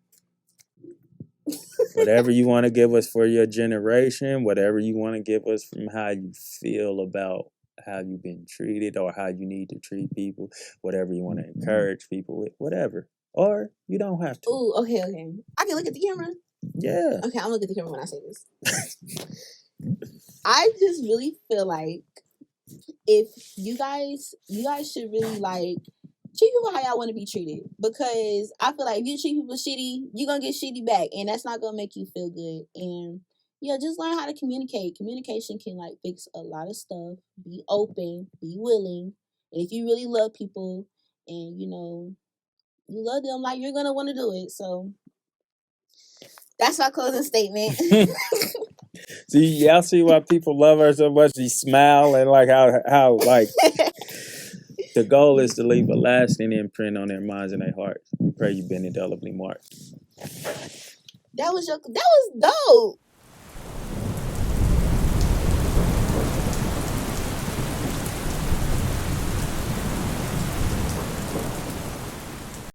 whatever you want to give us for your generation. Whatever you want to give us from how you feel about how you've been treated or how you need to treat people. Whatever you want to encourage people with. Whatever. Or you don't have to. Oh, okay. I can look at the camera. Yeah. Okay, I'll look at the camera when I say this. I just really feel like if you guys should really like treat people how y'all want to be treated, because I feel like if you treat people shitty, you're gonna get shitty back, and that's not gonna make you feel good. And yeah, just learn how to communicate. Communication can like fix a lot of stuff. Be open, be willing, and if you really love people and you love them, like you're gonna want to do it. So that's my closing statement. See, y'all see why people love her so much? She smile and like how like the goal is to leave a lasting imprint on their minds and their hearts. We pray you've been indelibly marked. That was dope.